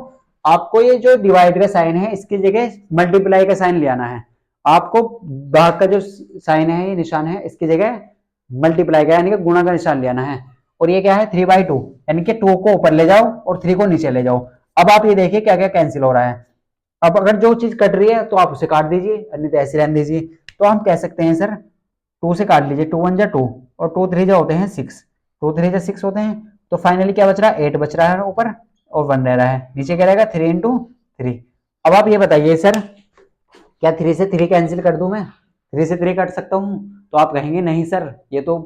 आपको ये जो डिवाइड का साइन है इसकी जगह मल्टीप्लाई का साइन ले आना है। आपको भाग का जो साइन है, ये निशान है, इसकी जगह मल्टीप्लाई का यानी कि गुणा का निशान ले आना है। और ये क्या है? 3/2 यानी कि 2 को ऊपर ले जाओ और 3 को नीचे ले जाओ। अब आप ये देखिए क्या क्या कैंसिल हो रहा है। अब अगर जो चीज कट रही है तो आप उसे काट दीजिए, अन्य तो ऐसे रहने दीजिए। तो हम कह सकते हैं सर 2 से काट लीजिए, 2 1 जा 2 और 2 3 जा होते हैं 6, 2 3 जा 6 होते हैं। तो फाइनली क्या बच रहा है, 8 बच रहा है ऊपर और 1 रह रहा है, नीचे क्या रहेगा 3 इंटू 3। अब आप ये बताइए सर क्या 3 से 3 कैंसिल कर दूं मैं, 3 से 3 काट सकता हूं? तो आप कहेंगे नहीं सर ये तो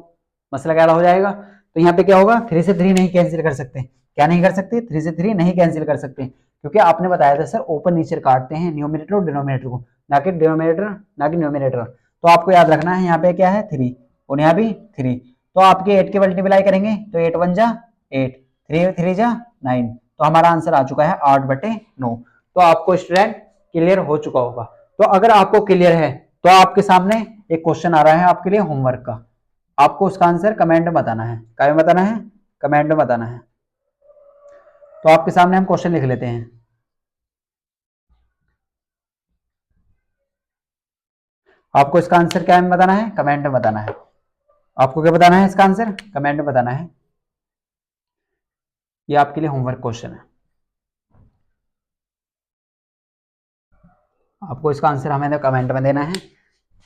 मसला क्या हो जाएगा। तो यहाँ पे क्या होगा, 3 से 3 नहीं कैंसिल कर सकते। क्या नहीं कर सकते, 3 से 3 नहीं कैंसिल कर सकते, क्योंकि आपने बताया था सर ऊपर नीचे काटते हैं न्यूमरेटर और डिनोमिनेटर को, ना कि डिनोमिनेटर ना कि न्यूमरेटर। तो आपको याद रखना है यहाँ पे क्या है 3 और यहाँ भी 3। तो आपके 8 के मल्टीप्लाई करेंगे तो 8 1 जा 8, 3 3 जा 9। तो हमारा आंसर आ चुका है 8/9। तो आपको स्टूडेंट क्लियर हो चुका होगा। तो अगर आपको क्लियर है तो आपके सामने एक क्वेश्चन आ रहा है आपके लिए होमवर्क का, आपको उसका आंसर कमेंट में बताना है। क्या में बताना है, कमेंट में बताना है। तो आपके सामने हम क्वेश्चन लिख लेते हैं। आपको इसका आंसर क्या में बताना है, कमेंट में बताना है। आपको क्या बताना है इसका आंसर, कमेंट में बताना है। ये आपके लिए होमवर्क क्वेश्चन है। आपको इसका आंसर हमें कमेंट में देना है।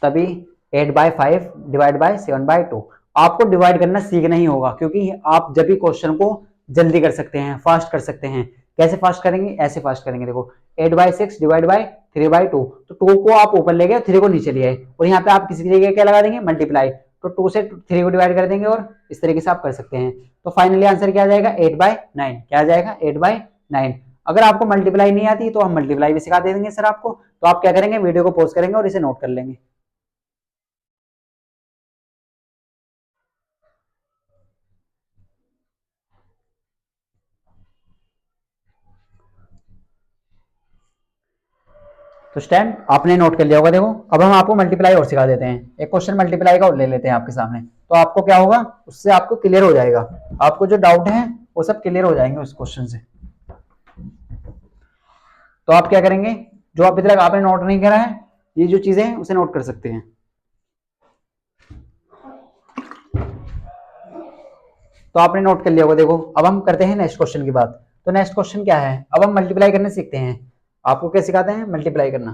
तभी 8/5 डिवाइड बाय 7/2 आपको डिवाइड करना सीखना ही होगा, क्योंकि आप जब भी क्वेश्चन को जल्दी कर सकते हैं, फास्ट कर सकते हैं। कैसे फास्ट करेंगे, ऐसे फास्ट करेंगे। देखो 8/6 डिवाइड बाय 3/2, तो 2 को आप ऊपर ले गए, 3 को नीचे ले आए, और यहाँ पे आप किसी जगह क्या लगा देंगे, मल्टीप्लाई। तो 2 से 3 को डिवाइड कर देंगे और इस तरीके से आप कर सकते हैं। तो फाइनली आंसर क्या आ जाएगा, 8/9। क्या आ जाएगा, 8/9। अगर आपको मल्टीप्लाई नहीं आती तो हम मल्टीप्लाई भी सिखा देंगे सर आपको। तो आप क्या करेंगे, वीडियो को पॉज करेंगे और इसे नोट कर लेंगे। तो स्टैंड आपने नोट कर लिया होगा। देखो अब हम आपको मल्टीप्लाई और सिखा देते हैं। एक क्वेश्चन मल्टीप्लाई का और ले लेते हैं आपके सामने, तो आपको क्या होगा, उससे आपको क्लियर हो जाएगा। आपको जो डाउट है वो सब क्लियर हो जाएंगे उस क्वेश्चन से। तो आप क्या करेंगे, जो अभी तक आपने नोट नहीं करा है, ये जो चीजें हैं उसे नोट कर सकते हैं। तो आपने नोट कर लिया होगा। देखो अब हम करते हैं नेक्स्ट क्वेश्चन की बात। तो नेक्स्ट क्वेश्चन क्या है, अब हम मल्टीप्लाई करने सीखते हैं। आपको क्या सिखाते हैं, मल्टीप्लाई करना।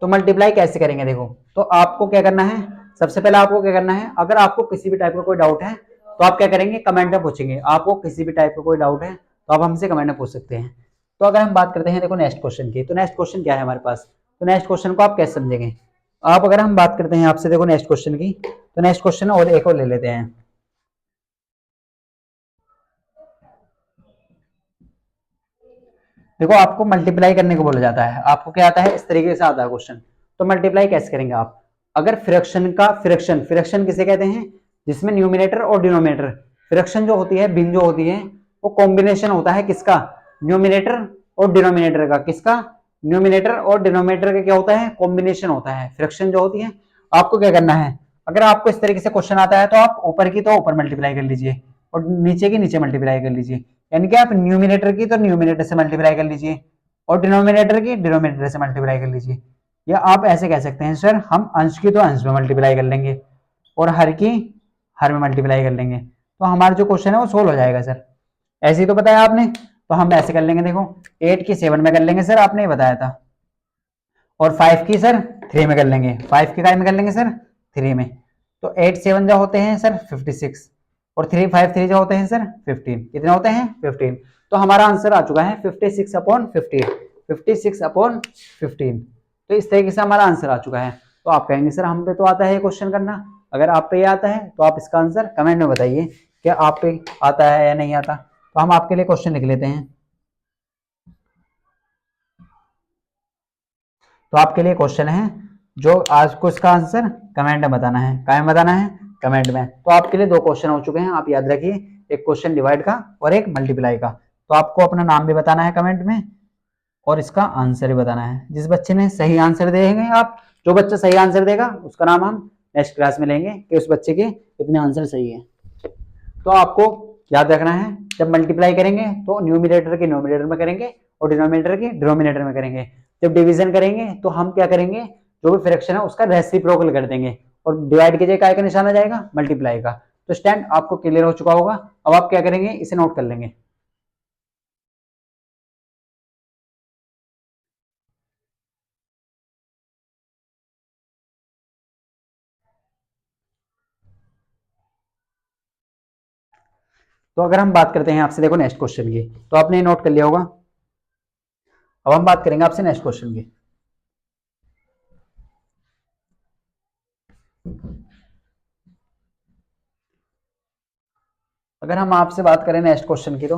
तो मल्टीप्लाई कैसे करेंगे, देखो तो आपको क्या करना है, सबसे पहले आपको क्या करना है, अगर आपको किसी भी टाइप का कोई डाउट है तो आप क्या करेंगे, कमेंट में पूछेंगे। आपको किसी भी टाइप का कोई डाउट है तो आप हमसे कमेंट में पूछ सकते हैं। तो अगर हम बात करते हैं देखो नेक्स्ट क्वेश्चन की, तो नेक्स्ट क्वेश्चन क्या है हमारे पास। तो नेक्स्ट क्वेश्चन को आप कैसे समझेंगे, आप अगर हम बात करते हैं आपसे देखो नेक्स्ट क्वेश्चन की, तो नेक्स्ट क्वेश्चन और एक और ले लेते हैं। देखो आपको मल्टीप्लाई करने को बोला जाता है, आपको क्या आता है, इस तरीके से आता है क्वेश्चन। तो मल्टीप्लाई कैसे करेंगे आप, अगर फ्रैक्शन का फ्रैक्शन, फ्रैक्शन किसे कहते हैं, जिसमें न्यूमिनेटर और डिनोमिनेटर, फ्रैक्शन जो होती है, भिन्न जो होती है, वो कॉम्बिनेशन होता है किसका, न्यूमिनेटर और डिनोमिनेटर का। किसका, न्यूमिनेटर और डिनोमिनेटर का क्या होता है, कॉम्बिनेशन होता है फ्रैक्शन जो होती है। आपको क्या करना है, अगर आपको इस तरीके से क्वेश्चन आता है तो आप ऊपर की तो ऊपर मल्टीप्लाई कर लीजिए और नीचे की नीचे मल्टीप्लाई कर लीजिए। यानी कि आप न्यूमिनेटर की तो न्यूमिनेटर से मल्टीप्लाई कर लीजिए और डिनोमिनेटर की डिनोमिनेटर से मल्टीप्लाई कर लीजिए। या आप ऐसे कह सकते हैं सर हम अंश की तो अंश में मल्टीप्लाई कर लेंगे और हर की हर में मल्टीप्लाई कर लेंगे, तो हमारा जो क्वेश्चन है वो सोल्व हो जाएगा सर। ऐसे ही तो बताया आपने, तो हम ऐसे कर लेंगे। देखो 8 की 7 में कर लेंगे सर, आपने ही बताया था, और 5 की सर 3 में कर लेंगे। 5 की काय में कर लेंगे सर, 3 में। तो 8 7 जो होते हैं सर 56 और 3 5 3 जो होते हैं सर 15। कितने होते हैं, 15। तो हमारा आंसर आ चुका है 56/15, 56/15। तो इस तरीके से हमारा आंसर आ चुका है। तो आप कहेंगे सर हम पे तो आता है क्वेश्चन करना। अगर आप पे ये आता है तो आप इसका आंसर कमेंट में बताइए क्या आप पे आता है या नहीं आता। तो हम आपके लिए क्वेश्चन लिख लेते हैं। तो आपके लिए क्वेश्चन है, जो आज को इसका आंसर कमेंट में बताना है। क्या में बताना है, कमेंट में। तो आपके लिए दो क्वेश्चन हो चुके हैं, आप याद रखिए, एक क्वेश्चन डिवाइड का और एक मल्टीप्लाई का। तो आपको अपना नाम भी बताना है कमेंट में और इसका आंसर भी बताना है। जिस बच्चे ने सही आंसर देंगे आप, जो बच्चा सही आंसर देगा उसका नाम हम नेक्स्ट क्लास में लेंगे कि उस बच्चे के कितने आंसर सही है। तो आपको याद रखना है, जब मल्टीप्लाई करेंगे तो न्यूमिनेटर के न्यूमिनेटर में करेंगे और डिनोमिनेटर के डिनोमिनेटर में करेंगे। जब डिवीजन करेंगे तो हम क्या करेंगे, जो भी फ्रैक्शन है उसका रेसिप्रोकल कर देंगे और डिवाइड की जगह काय का निशान आ जाएगा, मल्टीप्लाई का। तो स्टैंड आपको क्लियर हो चुका होगा। अब आप क्या करेंगे, इसे नोट कर लेंगे। तो अगर हम बात करते हैं आपसे देखो नेक्स्ट क्वेश्चन की, तो आपने नोट कर लिया होगा। अब हम बात करेंगे आपसे नेक्स्ट क्वेश्चन की। अगर हम आपसे बात करें नेक्स्ट क्वेश्चन की, तो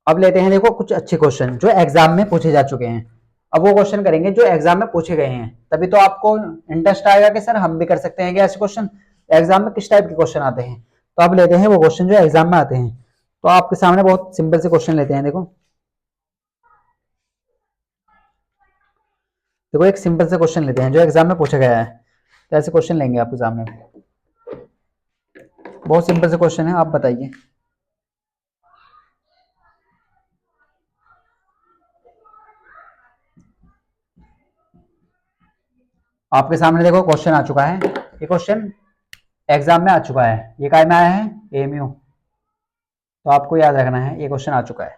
अब लेते हैं देखो कुछ अच्छे क्वेश्चन जो एग्जाम में पूछे जा चुके हैं। अब वो क्वेश्चन करेंगे जो एग्जाम में पूछे गए हैं, तभी तो आपको इंटरेस्ट आएगा कि सर हम भी कर सकते हैं क्या ऐसे क्वेश्चन, एग्जाम में किस टाइप के क्वेश्चन आते हैं। तो अब लेते हैं वो क्वेश्चन जो एग्जाम में आते हैं। तो आपके सामने बहुत सिंपल से क्वेश्चन लेते हैं। देखो देखो एक सिंपल से क्वेश्चन लेते हैं जो एग्जाम में पूछा गया है। तो ऐसे क्वेश्चन लेंगे आपके सामने, बहुत सिंपल से क्वेश्चन है, आप बताइए। आपके सामने देखो क्वेश्चन आ चुका है, ये क्वेश्चन एग्जाम में आ चुका है। ये काय में आया है, एएमयू। तो आपको याद रखना है ये क्वेश्चन आ चुका है।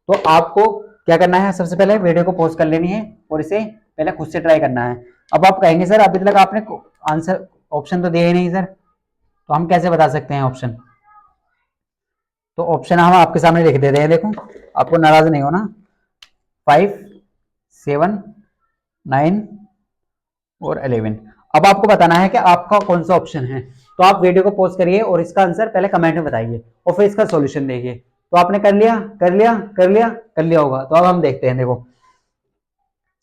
तो आपको क्या करना है, सबसे पहले वीडियो को पॉज कर लेनी है और इसे पहले खुद से ट्राई करना है। अब आप कहेंगे सर अभी तक आपने आंसर ऑप्शन तो दिए ही नहीं सर, तो हम कैसे बता सकते हैं ऑप्शन। तो ऑप्शन हम आपके सामने लिख दे रहे हैं, देखो आपको नाराज नहीं होना। 5, 7, 9 और 11। अब आपको बताना है कि आपका कौन सा ऑप्शन है। तो आप वीडियो को पॉज करिए और इसका आंसर पहले कमेंट में बताइए और फिर इसका सॉल्यूशन देखिए। तो आपने कर लिया कर लिया कर लिया कर लिया होगा। तो अब हम देखते हैं, देखो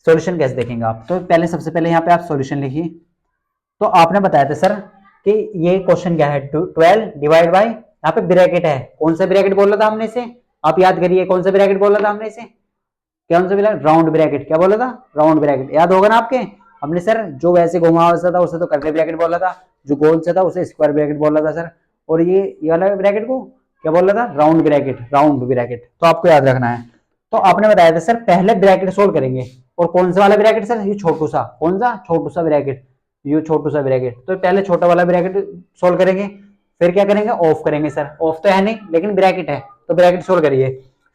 सॉल्यूशन कैसे देखेंगे आप। तो पहले सबसे पहले यहाँ पे आप सॉल्यूशन लिखिए। तो आपने बताया था सर कि ये क्वेश्चन क्या है, 12 डिवाइड बाय, यहाँ पे ब्रैकेट है, कौन सा ब्रैकेट बोला था हमने इसे, आप याद करिए कौन सा ब्रैकेट बोला था हमने इसे, कौन सा ब्रैकेट, राउंड ब्रैकेट। क्या बोला था, राउंड ब्रैकेट, याद होगा ना आपके। हमने सर जो वैसे घुमा हुआ था उसे तो कर्ली ब्रैकेट बोला था, जो गोल से था उसे स्क्वायर ब्रैकेट बोला था सर, और ये वाला ब्रैकेट को क्या बोला था, राउंड ब्रैकेट, राउंड ब्रैकेट। तो आपको याद रखना है। तो आपने बताया था सर पहले ब्रैकेट सोल्व करेंगे, और कौन सा वाला ब्रैकेट सर, ये छोटू सा, कौन सा, छोटू सा ब्रैकेट, ये छोटू सा ब्रैकेट। तो पहले छोटा वाला ब्रैकेट सोल्व करेंगे, फिर क्या करेंगे, ऑफ करेंगे सर, ऑफ तो है नहीं लेकिन ब्रैकेट है, तो ब्रैकेट सोल्व करिए।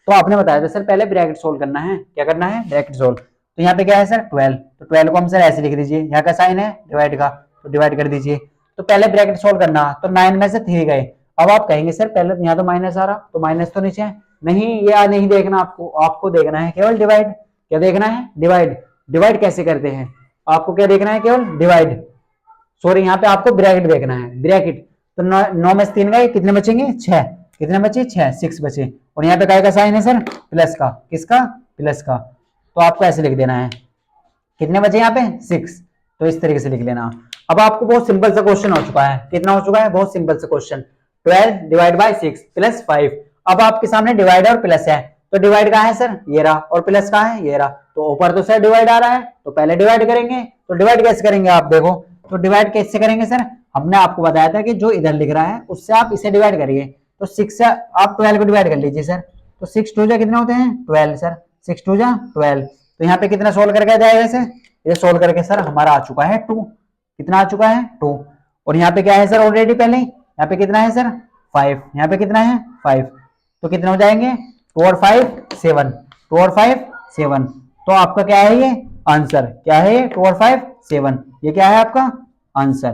तो आपने बताया था सर पहले ब्रैकेट सोल्व करना है, क्या करना है, ब्रैकेट सोल्व। तो यहाँ पे क्या है सर 12, तो 12 को हम सर ऐसे लिख दीजिए, यहाँ का साइन है डिवाइड का, तो डिवाइड कर दीजिए। तो पहले ब्रैकेट सोल्व करना, तो 9 में से 3 गए। अब आप कहेंगे सर पहले यहाँ तो माइनस आ रहा, तो माइनस तो नीचे है, नहीं ये नहीं देखना आपको, आपको देखना है केवल डिवाइड। क्या देखना है, डिवाइड। डिवाइड कैसे करते हैं, आपको क्या देखना है, केवल डिवाइड, सॉरी यहाँ पे आपको ब्रैकेट देखना है, ब्रैकेट। तो 9 में से 3 गए, कितने बचेंगे, 6, कितने बचे, 6, 6 बचे। और यहाँ पे काय का साइन है सर, प्लस का, किसका, प्लस का। तो आपको ऐसे लिख देना है, कितने बचे यहाँ पे, 6। तो इस तरीके से लिख लेना। अब आपको बहुत सिंपल सा क्वेश्चन हो चुका है, कितना हो चुका है, बहुत सिंपल सा क्वेश्चन, 12 डिवाइड बाई 6 प्लस 5। अब आपके सामने डिवाइड और प्लस है, तो डिवाइड कहाँ है सर, ये रहा, और प्लस कहाँ है, ये रहा। तो ऊपर तो सर डिवाइड आ रहा है, तो पहले डिवाइड करेंगे। तो डिवाइड कैसे करेंगे आप देखो, तो डिवाइड कैसे करेंगे सर, हमने आपको बताया था कि जो इधर लिख रहा है उससे आप इसे डिवाइड करिए। तो 6 से आप 12 को डिवाइड कर लीजिए सर। तो 6 2 जा कितने होते हैं, 12 सर, 6 2 जा 12। तो यहाँ पे कितना सोल्व करके आ जाएगा इसे, ये सोल्व करके सर हमारा आ चुका है 2। कितना आ चुका है, 2। और यहाँ पे क्या है सर, ऑलरेडी पहले यहाँ पे कितना है सर, 5। यहाँ पे कितना है, 5। तो कितने हो जाएंगे, 2 और 5 7, 2 और 5 7। तो आपका क्या है, ये आंसर क्या है, ये 2 और 5 7, ये क्या है आपका आंसर।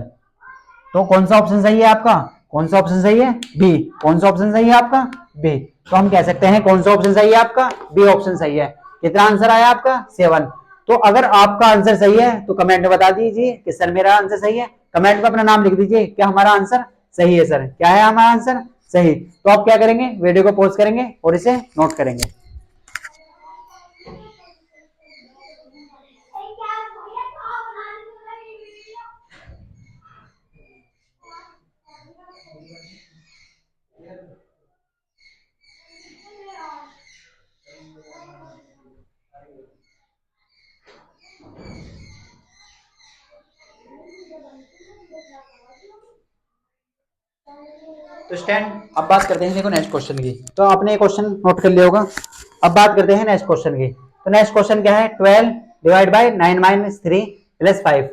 तो कौन सा ऑप्शन सही है आपका, कौन सा ऑप्शन सही है, बी। कौन सा ऑप्शन सही है आपका, बी। तो हम कह सकते हैं कौन सा ऑप्शन सही है आपका, बी ऑप्शन सही है। कितना आंसर आया आपका, 7। तो अगर आपका आंसर सही है तो कमेंट में बता दीजिए कि सर मेरा आंसर सही है, कमेंट में अपना नाम लिख दीजिए क्या हमारा आंसर सही है सर, क्या है हमारा आंसर सही। तो आप क्या करेंगे, वीडियो को पॉज करेंगे और इसे नोट करेंगे। तो स्टैंड, अब बात करते हैं देखो नेक्स्ट क्वेश्चन की। तो आपने ये क्वेश्चन नोट कर लिया होगा। अब बात करते हैं नेक्स्ट क्वेश्चन की। तो नेक्स्ट क्वेश्चन क्या है, 12 डिवाइड बाई 9 माइनस 3 प्लस 5।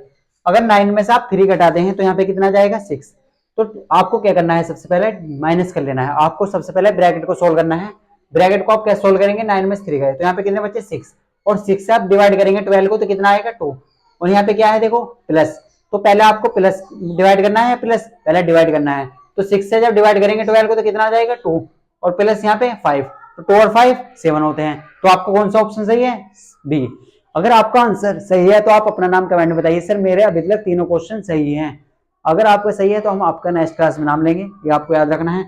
अगर 9 में से आप 3 घटाते हैं तो यहाँ पे कितना जाएगा, 6। तो आपको क्या करना है, सबसे पहले माइनस कर लेना है, आपको सबसे पहले ब्रैकेट को सोल्व करना है। ब्रैकेट को आप कैसे सोल्व करेंगे, 9 में से 3 गए तो यहाँ पे कितने बच्चे, 6। और 6 से आप डिवाइड करेंगे 12 को तो कितना आएगा, 2। और यहाँ पे क्या है देखो प्लस, तो पहले आपको प्लस डिवाइड करना है या प्लस, पहले डिवाइड करना है। तो 6 से जब डिवाइड करेंगे 12 को तो कितना आ जाएगा 2, और प्लस यहाँ पे 5, तो 2 और 5 7 होते हैं। तो आपको कौन सा ऑप्शन सही है? बी। अगर आपका आंसर सही है तो आप अपना नाम कमेंट में बताइए, सर मेरे अभी तक तीनों क्वेश्चन सही हैं। अगर आपका सही है तो हम आपका नेक्स्ट क्लास में नाम लेंगे, ये आपको याद रखना है।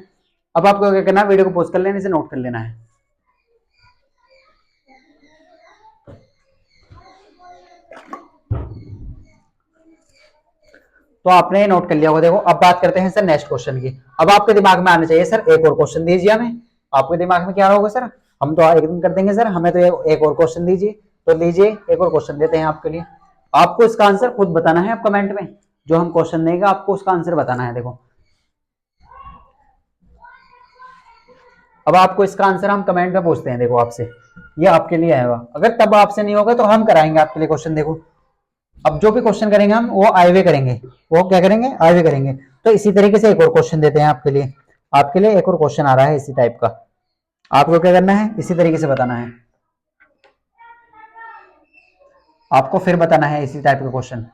अब आपको क्या करना है, वीडियो को पॉज कर लेना, इसे नोट कर लेना है। तो आपने नोट कर लिया होगा। देखो अब बात करते हैं सर नेक्स्ट क्वेश्चन की। अब आपके दिमाग में आना चाहिए सर एक और क्वेश्चन दीजिए हमें। आपके दिमाग में क्या होगा सर, हम तो एक दिन कर देंगे सर, हमें तो एक और क्वेश्चन दीजिए। तो लीजिए एक और क्वेश्चन देते हैं आपके लिए। आपको इसका आंसर खुद बताना है, आप कमेंट में जो हम क्वेश्चन देंगे आपको उसका आंसर बताना है। देखो अब आपको इसका आंसर हम कमेंट में पूछते हैं, देखो आपसे, ये आपके लिए आएगा। अगर तब आपसे नहीं होगा तो हम कराएंगे आपके लिए क्वेश्चन। देखो अब जो भी क्वेश्चन करेंगे हम वो आईवे करेंगे, वो क्या करेंगे, आईवे करेंगे। तो इसी तरीके से एक और क्वेश्चन देते हैं आपके लिए। आपके लिए एक और क्वेश्चन आ रहा है इसी टाइप का, आपको क्या करना है, इसी तरीके से बताना है। आपको फिर बताना है इसी टाइप का क्वेश्चन।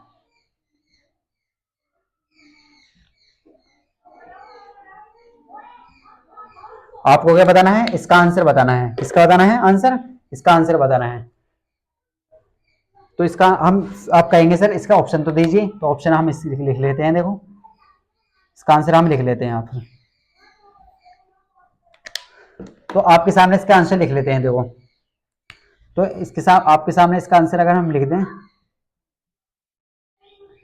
आपको क्या बताना है, इसका आंसर बताना है। किसका बताना है आंसर, इसका आंसर बताना है। तो इसका हम, आप कहेंगे सर इसका ऑप्शन तो दीजिए, तो ऑप्शन हम इस लिख लेते हैं। देखो इसका आंसर हम लिख लेते हैं आप, तो आपके सामने इसका आंसर लिख लेते हैं। देखो तो इसके साथ आपके सामने इसका आंसर अगर हम लिख दें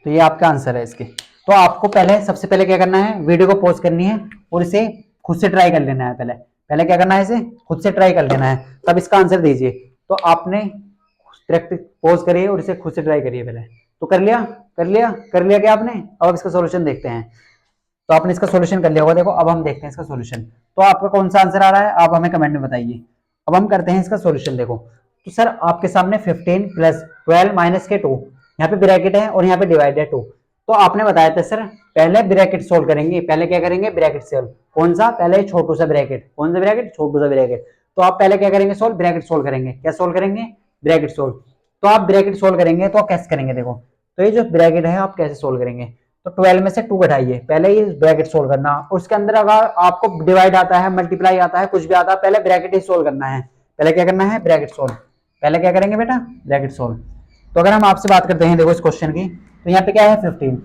तो ये आपका आंसर है इसके। तो आपको पहले सबसे पहले क्या करना है, वीडियो को पॉज करनी है और इसे खुद से ट्राई कर लेना है। पहले पहले क्या करना है, इसे खुद से ट्राई कर लेना है, तब इसका आंसर दीजिए। तो आपने प्रैक्टिस पॉज करिए और इसे खुद से ट्राई करिए पहले। तो कर लिया, कर लिया, कर लिया क्या आपने? अब इसका सॉल्यूशन देखते हैं। तो आपने इसका सॉल्यूशन कर लिया होगा। देखो अब हम देखते हैं इसका सॉल्यूशन। तो आपका कौन सा आंसर आ रहा है आप हमें कमेंट में बताइए। अब हम करते हैं इसका सॉल्यूशन। देखो तो सर आपके सामने 15 प्लस 12 माइनस के 2, यहाँ पे ब्रैकेट है और यहाँ पे डिवाइड है 2। तो आपने बताया था सर पहले ब्रैकेट सोल्व करेंगे। पहले क्या करेंगे, ब्रैकेट सोल्व। कौन सा, पहले छोटू सा ब्रैकेट। कौन सा ब्रैकेट, छोटू सा ब्रैकेट। तो आप पहले क्या करेंगे, सोल्व, ब्रैकेट सोल्व करेंगे। क्या सोल्व करेंगे, ब्रैकेट सोल्व। तो आप ब्रैकेट सोल्व करेंगे तो आप कैसे करेंगे, देखो तो ये जो ब्रैकेट है आप कैसे सोल्व करेंगे। तो 12 में से 2 घटाइए, पहले ये ब्रैकेट सोल्व करना। उसके अंदर अगर आपको डिवाइड आता है, मल्टीप्लाई आता है, कुछ भी आता है, पहले ब्रैकेट ही सोल्व करना है। पहले क्या करना है, ब्रैकेट सोल्व। पहले क्या करेंगे बेटा, ब्रैकेट सोल्व। तो अगर हम आपसे बात करते हैं देखो इस क्वेश्चन की, तो यहाँ पे क्या है 15,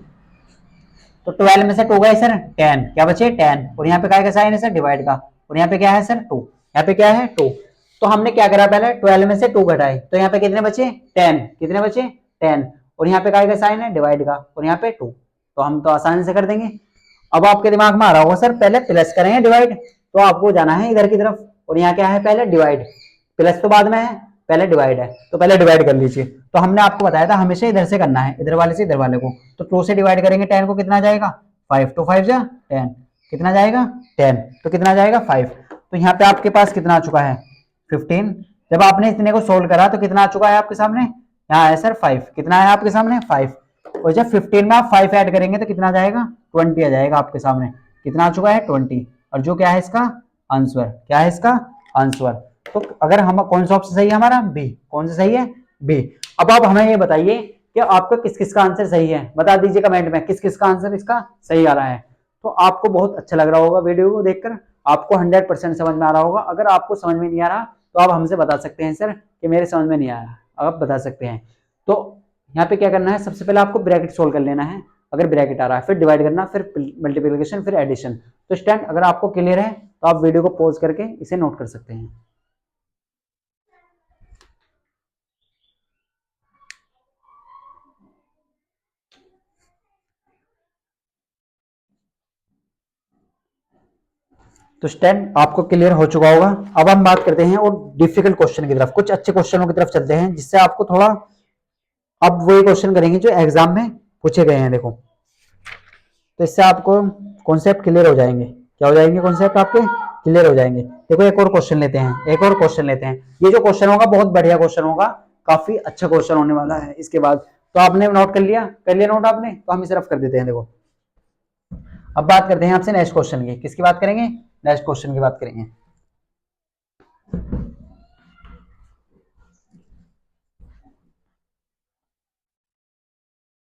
तो 12 में से 2 गए सर 10, क्या बचे 10, और यहाँ पे क्या साइन है सर, डिवाइड का, और यहाँ पे क्या है सर 2, यहाँ पे क्या है 2। तो हमने क्या करा, पहले 12 में से 2 घटाए, तो यहाँ पे कितने बचे 10, कितने बचे 10, और यहाँ पे क्या साइन है, डिवाइड का, और यहाँ पे 2। तो हम तो आसानी से कर देंगे। अब आपके दिमाग में आ रहा होगा सर पहले प्लस करेंगे डिवाइड, तो आपको जाना है इधर की तरफ, और यहाँ क्या है पहले डिवाइड, प्लस तो बाद में है, पहले डिवाइड है, तो पहले डिवाइड कर लीजिए। तो हमने आपको बताया था हमेशा इधर से करना है, इधर वाले से इधर वाले को। तो 2 से डिवाइड करेंगे 10 को, कितना जाएगा 5, तो 5 जा 10, कितना जाएगा 10, तो कितना जाएगा 5। तो यहाँ पे आपके पास कितना आ चुका है 15। जब आपने इतने को सोल्व करा तो कितना आ चुका है आपके सामने, यहाँ है सर 5, कितना है आपके सामने 5। और जब 15 में आप 5 ऐड करेंगे तो कितना जाएगा 20 आ जाएगा आपके सामने, कितना आ चुका है 20। और जो क्या है इसका आंसर, क्या है इसका आंसर। तो अगर हम कौन सा ऑप्शन सही है हमारा, बी। कौन सा सही है, बी। अब आप हमें ये बताइए कि आपका किस किस का आंसर सही है, बता दीजिए कमेंट में किस किस का आंसर इसका सही आ रहा है। तो आपको बहुत अच्छा लग रहा होगा वीडियो को देखकर, आपको 100% समझ में आ रहा होगा। अगर आपको समझ में नहीं आ रहा तो आप हमसे बता सकते हैं सर कि मेरे समझ में नहीं आ रहा, आप बता सकते हैं। तो यहाँ पे क्या करना है, सबसे पहले आपको ब्रैकेट सोल्व कर लेना है, अगर ब्रैकेट आ रहा है, फिर डिवाइड करना, फिर मल्टीप्लिकेशन, फिर एडिशन। तो स्टैंड अगर आपको क्लियर है तो आप वीडियो को पॉज करके इसे नोट कर सकते हैं। तो स्टैंड आपको क्लियर हो चुका होगा। अब हम बात करते हैं और डिफिकल्ट क्वेश्चन की तरफ, कुछ अच्छे क्वेश्चनों की तरफ चलते हैं जिससे आपको थोड़ा, अब वही क्वेश्चन करेंगे जो एग्जाम में पूछे गए हैं। देखो तो इससे आपको कॉन्सेप्ट क्लियर हो जाएंगे, क्या हो जाएंगे, कॉन्सेप्ट आपके क्लियर हो जाएंगे। देखो एक और क्वेश्चन लेते हैं, एक और क्वेश्चन लेते हैं। ये जो क्वेश्चन होगा बहुत बढ़िया क्वेश्चन होगा, काफी अच्छा क्वेश्चन होने वाला है इसके बाद। तो आपने नोट कर लिया नोट आपने, तो हम इसे रफ कर देते हैं। देखो अब बात करते हैं आपसे नेक्स्ट क्वेश्चन की, किसकी बात करेंगे, नेक्स्ट क्वेश्चन की बात करेंगे।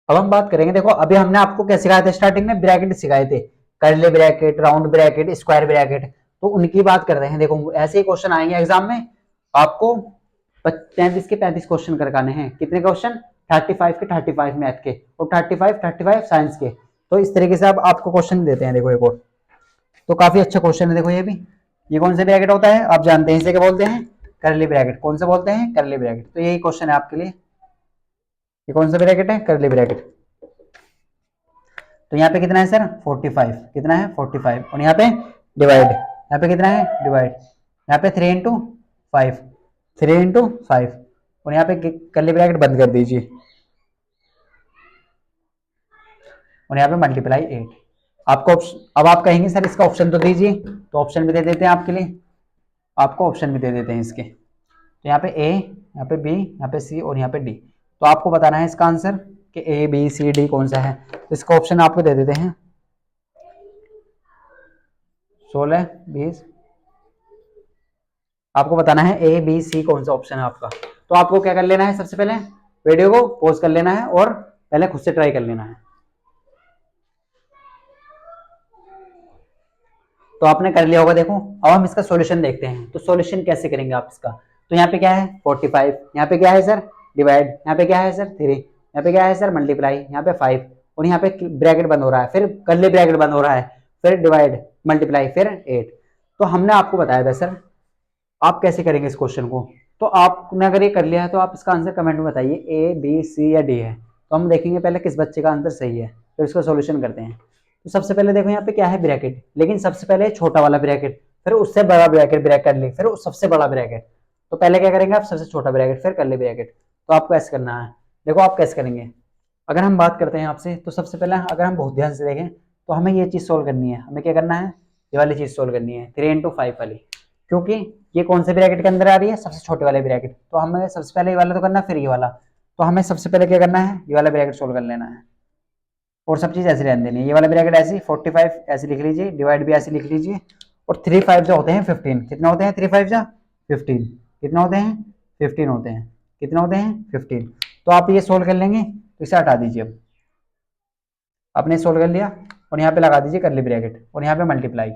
अब हम बात करेंगे, देखो अभी हमने आपको क्या सिखाए थे, स्टार्टिंग में ब्रैकेट सिखाए थे, curly bracket, round bracket, square bracket, तो उनकी बात कर रहे हैं। देखो ऐसे ही क्वेश्चन आएंगे एग्जाम में, आपको 35 के 35 क्वेश्चन करवाने हैं। कितने क्वेश्चन? 35 के 35 मैथ के और 35 साइंस के। तो इस तरीके से अब आपको क्वेश्चन देते हैं। देखो एक और तो काफी अच्छा क्वेश्चन है। देखो ये भी, ये कौन सा ब्रैकेट होता है आप जानते हैं, इसे क्या बोलते हैं? Curly bracket. कौन सा बोलते हैं? Curly bracket. तो यही क्वेश्चन है आपके लिए। ये कौन सा ब्रैकेट है? Curly bracket. तो यहाँ पे कितना है सर? 45। कितना है? 45। और यहाँ पे डिवाइड, यहाँ पे कितना है? डिवाइड, यहाँ पे 3 इंटू 5, 3 इंटू 5, और यहाँ पे कर्ली ब्रैकेट बंद कर दीजिए, और यहाँ पे मल्टीप्लाई 8। आपको अब आप कहेंगे सर इसका ऑप्शन तो दीजिए, तो ऑप्शन भी दे देते हैं आपके लिए, आपको ऑप्शन भी दे देते हैं इसके। तो यहाँ पे ए, यहाँ पे बी, यहाँ पे सी और यहाँ पे डी। तो आपको बताना है इसका आंसर कि ए बी सी डी कौन सा है। तो इसका ऑप्शन आपको दे देते हैं 16 20। आपको बताना है ए बी सी कौन सा ऑप्शन है आपका। तो आपको क्या कर लेना है, सबसे पहले वीडियो को पॉज कर लेना है और पहले खुद से ट्राई कर लेना है। तो आपने कर लिया होगा। देखो अब हम इसका सॉल्यूशन देखते हैं। तो सॉल्यूशन कैसे करेंगे आप इसका? तो यहाँ पे क्या है? 45, यहाँ पे क्या है सर? डिवाइड, यहाँ पे क्या है सर? 3, यहाँ पे क्या है सर? मल्टीप्लाई, यहाँ पे 5, और यहाँ पे ब्रैकेट बंद हो रहा है, फिर कर्ली ब्रैकेट बंद हो रहा है, फिर डिवाइड, मल्टीप्लाई, फिर 8। तो हमने आपको बताया था सर आप कैसे करेंगे इस क्वेश्चन को। तो आपने अगर ये कर लिया है तो आप इसका आंसर कमेंट में बताइए ए बी सी या डी है। तो हम देखेंगे पहले किस बच्चे का आंसर सही है, फिर इसका सॉल्यूशन करते हैं। तो सबसे पहले देखो यहाँ पे क्या है? ब्रैकेट, लेकिन सबसे पहले छोटा वाला ब्रैकेट, फिर उससे बड़ा ब्रैकेट ब्रैक कर ली, फिर उस सबसे बड़ा ब्रैकेट। तो पहले क्या करेंगे आप? सबसे छोटा ब्रैकेट, फिर कर ले ब्रैकेट। तो आपको ऐसे करना है। देखो आप कैसे करेंगे, अगर हम बात करते हैं आपसे, तो सबसे पहले अगर हम बहुत ध्यान से देखें तो हमें ये चीज सोल्व करनी है। हमें क्या करना है? ये वाली चीज सोल्व करनी है, 3 इंटू 5 वाली, क्योंकि ये कौन से ब्रैकेट के अंदर आ रही है? सबसे छोटे वाले ब्रैकेट। तो हमें सबसे पहले ये वाला तो करना, फिर ये वाला। तो हमें सबसे पहले क्या करना है? ये वाला ब्रैकेट सोल्व कर लेना है, और सब चीज ऐसे रहने देनी है। ये वाला ब्रैकेट ऐसे 45 ऐसे लिख लीजिए, डिवाइड भी ऐसे लिख लीजिए, और 3 5 जो होते हैं 15। कितना होते हैं 3 5 जा? 15। कितना होते हैं? 15 होते हैं। कितना होते हैं? 15। तो आप ये सोल्व कर लेंगे, तो इसे हटा दीजिए। अब आपने सोल्व कर लिया, और यहाँ पे लगा दीजिए कर्ली ब्रैकेट, और यहाँ पे मल्टीप्लाई।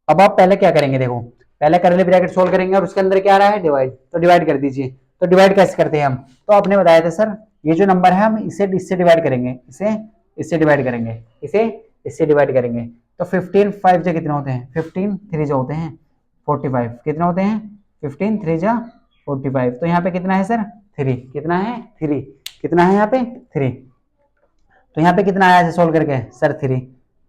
अब आप पहले क्या करेंगे? देखो पहले कर्ली ब्रैकेट सोल्व करेंगे, और उसके अंदर क्या आ रहा है? डिवाइड। तो डिवाइड कर दीजिए। तो डिवाइड कैसे करते हैं हम? तो आपने बताया था सर ये जो नंबर है हम इसे इससे डिवाइड करेंगे, इसे इससे डिवाइड करेंगे, इसे इससे डिवाइड करेंगे। तो 15 5 जो कितने होते हैं? 15 3 जो होते हैं 45। कितने होते हैं? 15 3 जा 45। तो यहाँ पे कितना है सर? 3। कितना है? 3। कितना है यहाँ पे? 3। तो यहाँ पे कितना आया सोल्व करके सर? 3।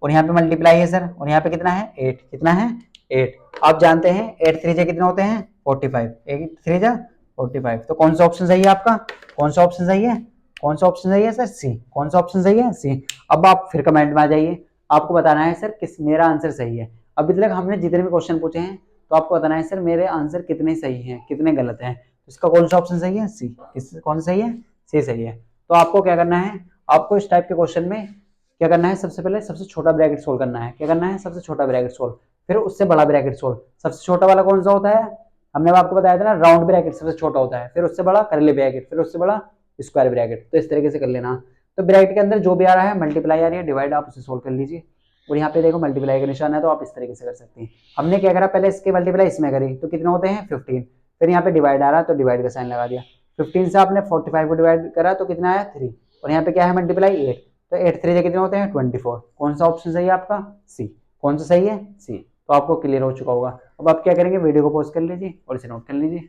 और यहाँ पे मल्टीप्लाई है सर, और यहाँ पे कितना है? 8। कितना है? 8। आप जानते हैं 8 3 जा कितने होते हैं? 45। 8 3 जा 45। तो कौन सा ऑप्शन सही है आपका? कौन सा ऑप्शन सही है? कौन सा ऑप्शन सही है सर? सी। कौन सा ऑप्शन सही है? सी। अब आप फिर कमेंट में आ जाइए, आपको बताना है सर किस मेरा आंसर सही है। अभी तक हमने जितने भी क्वेश्चन पूछे हैं, तो आपको बताना है सर मेरे आंसर कितने सही हैं, कितने गलत हैं। तो इसका कौन सा ऑप्शन सही है? सी। कौन सा सही है? सी सही है। तो आपको क्या करना है? आपको इस टाइप के क्वेश्चन में क्या करना है? सबसे पहले सबसे छोटा ब्रैकेट सोल्व करना है। क्या करना है? सबसे छोटा ब्रैकेट सोल्व, फिर उससे बड़ा ब्रैकेट सोल्व। सबसे छोटा वाला कौन सा होता है? हमने आपको बताया था ना, राउंड ब्रैकेट सबसे छोटा होता है, फिर उससे बड़ा कर्ली ब्रैकेट, फिर उससे बड़ा स्क्वायर ब्रैकेट। तो इस तरीके से कर लेना। तो ब्रैकेट के अंदर जो भी आ रहा है, मल्टीप्लाई आ रही है, डिवाइड, आप उसे सोल्व कर लीजिए। और यहाँ पे देखो मल्टीप्लाई का निशान है, तो आप इस तरीके से कर सकते हैं। हमने क्या करा? पहले इसके मल्टीप्लाई इसमें करी, तो कितने होते हैं? 15। फिर यहाँ पे डिवाइड आ रहा है, तो डिवाइड का साइन लगा दिया। 15 से आपने 45 को डिवाइड करा, तो कितना आया? 3। और यहाँ पे क्या है? मल्टीप्लाई 8। तो 8 3 कितने होते हैं? 24। कौन सा ऑप्शन सही है आपका? सी। कौन सा सही है? सी। तो आपको क्लियर हो चुका होगा। अब आप क्या करेंगे? वीडियो को पॉज कर लीजिए और इसे नोट कर लीजिए।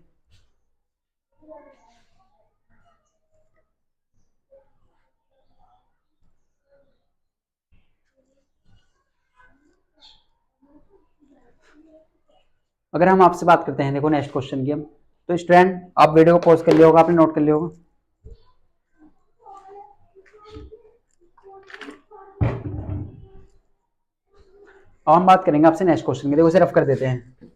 अगर हम आपसे बात करते हैं, देखो नेक्स्ट क्वेश्चन की हम, तो स्टूडेंट आप वीडियो को पॉज कर लिया होगा, आपने नोट कर लिया होगा। अब हम बात करेंगे आपसे नेक्स्ट क्वेश्चन की। देखो इसे रफ कर देते हैं।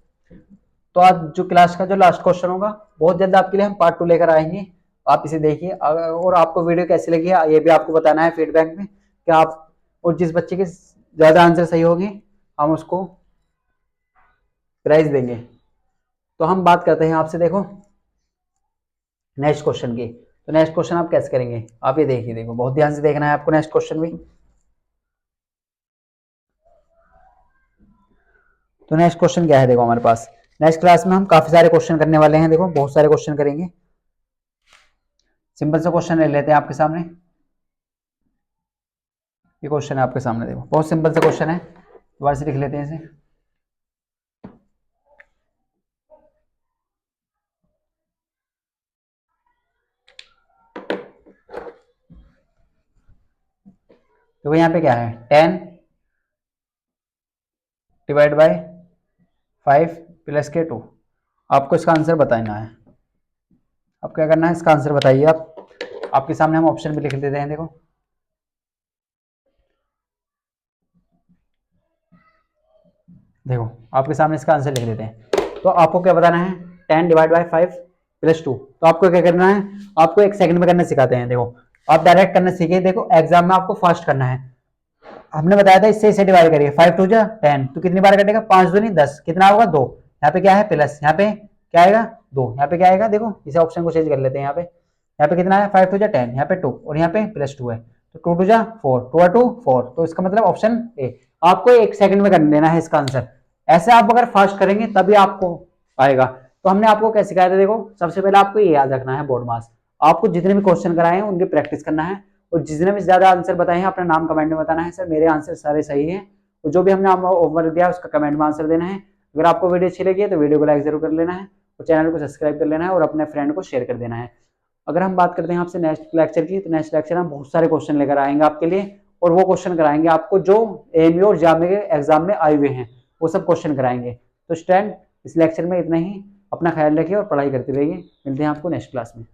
तो आज जो क्लास का जो लास्ट क्वेश्चन होगा, बहुत जल्द आपके लिए हम पार्ट 2 लेकर आएंगे। आप इसे देखिए, और आपको वीडियो कैसी लगी है ये भी आपको बताना है फीडबैक में, कि आप और जिस बच्चे के ज्यादा आंसर सही होंगे हम उसको प्राइज देंगे। तो हम बात करते हैं आपसे, देखो नेक्स्ट क्वेश्चन की। तो नेक्स्ट क्वेश्चन आप कैसे करेंगे? आप ये देखिए, देखो बहुत ध्यान से देखना है आपको नेक्स्ट क्वेश्चन भी। तो नेक्स्ट क्वेश्चन क्या है देखो हमारे पास, नेक्स्ट क्लास में हम काफी सारे क्वेश्चन करने वाले हैं, देखो बहुत सारे क्वेश्चन करेंगे। सिंपल सा क्वेश्चन ले लेते हैं आपके सामने, ये क्वेश्चन है आपके सामने, देखो बहुत सिंपल सा क्वेश्चन है, दोबारा से लिख लेते हैं इसे। देखो यहाँ पे क्या है, 10 डिवाइड बाय 5 प्लस के 2। आपको इसका आंसर बताना है। अब क्या करना है, इसका आंसर बताइए आप। आपके सामने हम ऑप्शन भी लिख देते हैं, देखो देखो आपके सामने इसका आंसर लिख देते हैं। तो आपको क्या बताना है, 10 डिवाइड बाई 5 प्लस 2। तो आपको क्या करना है, आपको एक सेकंड में करना सिखाते हैं। देखो आप डायरेक्ट करना सीखे, देखो एग्जाम में आपको फास्ट करना है। हमने बताया था इससे इसे डिवाइड करिए, 5 2 जा 10, तो कितनी बार कटेगा, 5 2 नहीं 10, कितना होगा 2। यहाँ पे क्या है प्लस, यहाँ पे क्या आएगा 2, यहाँ पे क्या आएगा, देखो इसे ऑप्शन को चेंज कर लेते हैं। यहाँ पे कितना है, 5 2 जा 10, यहाँ पे 2 और यहाँ पे प्लस 2 है, तो 2 2 जा 4, 2 2 4। तो इसका मतलब ऑप्शन ए। आपको एक सेकंड में कर देना है इसका आंसर। ऐसे आप अगर फास्ट करेंगे तभी आपको आएगा। तो हमने आपको क्या सिखाया था, देखो सबसे पहले आपको ये याद रखना है, बोर्ड मास आपको जितने भी क्वेश्चन कराए हैं उनकी प्रैक्टिस करना है, और जितने भी ज्यादा आंसर बताए हैं अपना नाम कमेंट में बताना है, सर मेरे आंसर सारे सही हैं। और जो भी हमने होमवर्क दिया उसका कमेंट में आंसर देना है। अगर आपको वीडियो अच्छी लगी है तो वीडियो को लाइक जरूर कर लेना है, और चैनल को सब्सक्राइब कर लेना है, और अपने फ्रेंड को शेयर कर देना है। अगर हम बात करते हैं आपसे नेक्स्ट लेक्चर की, तो नेक्स्ट लेक्चर हम बहुत सारे क्वेश्चन लेकर आएंगे आपके लिए, और वो क्वेश्चन कराएंगे आपको जो एएमयू और जामे के एग्जाम में आए हुए हैं, वो सब क्वेश्चन कराएंगे। तो स्टूडेंट इस लेक्चर में इतना ही, अपना ख्याल रखिए और पढ़ाई करते रहिए। मिलते हैं आपको नेक्स्ट क्लास में।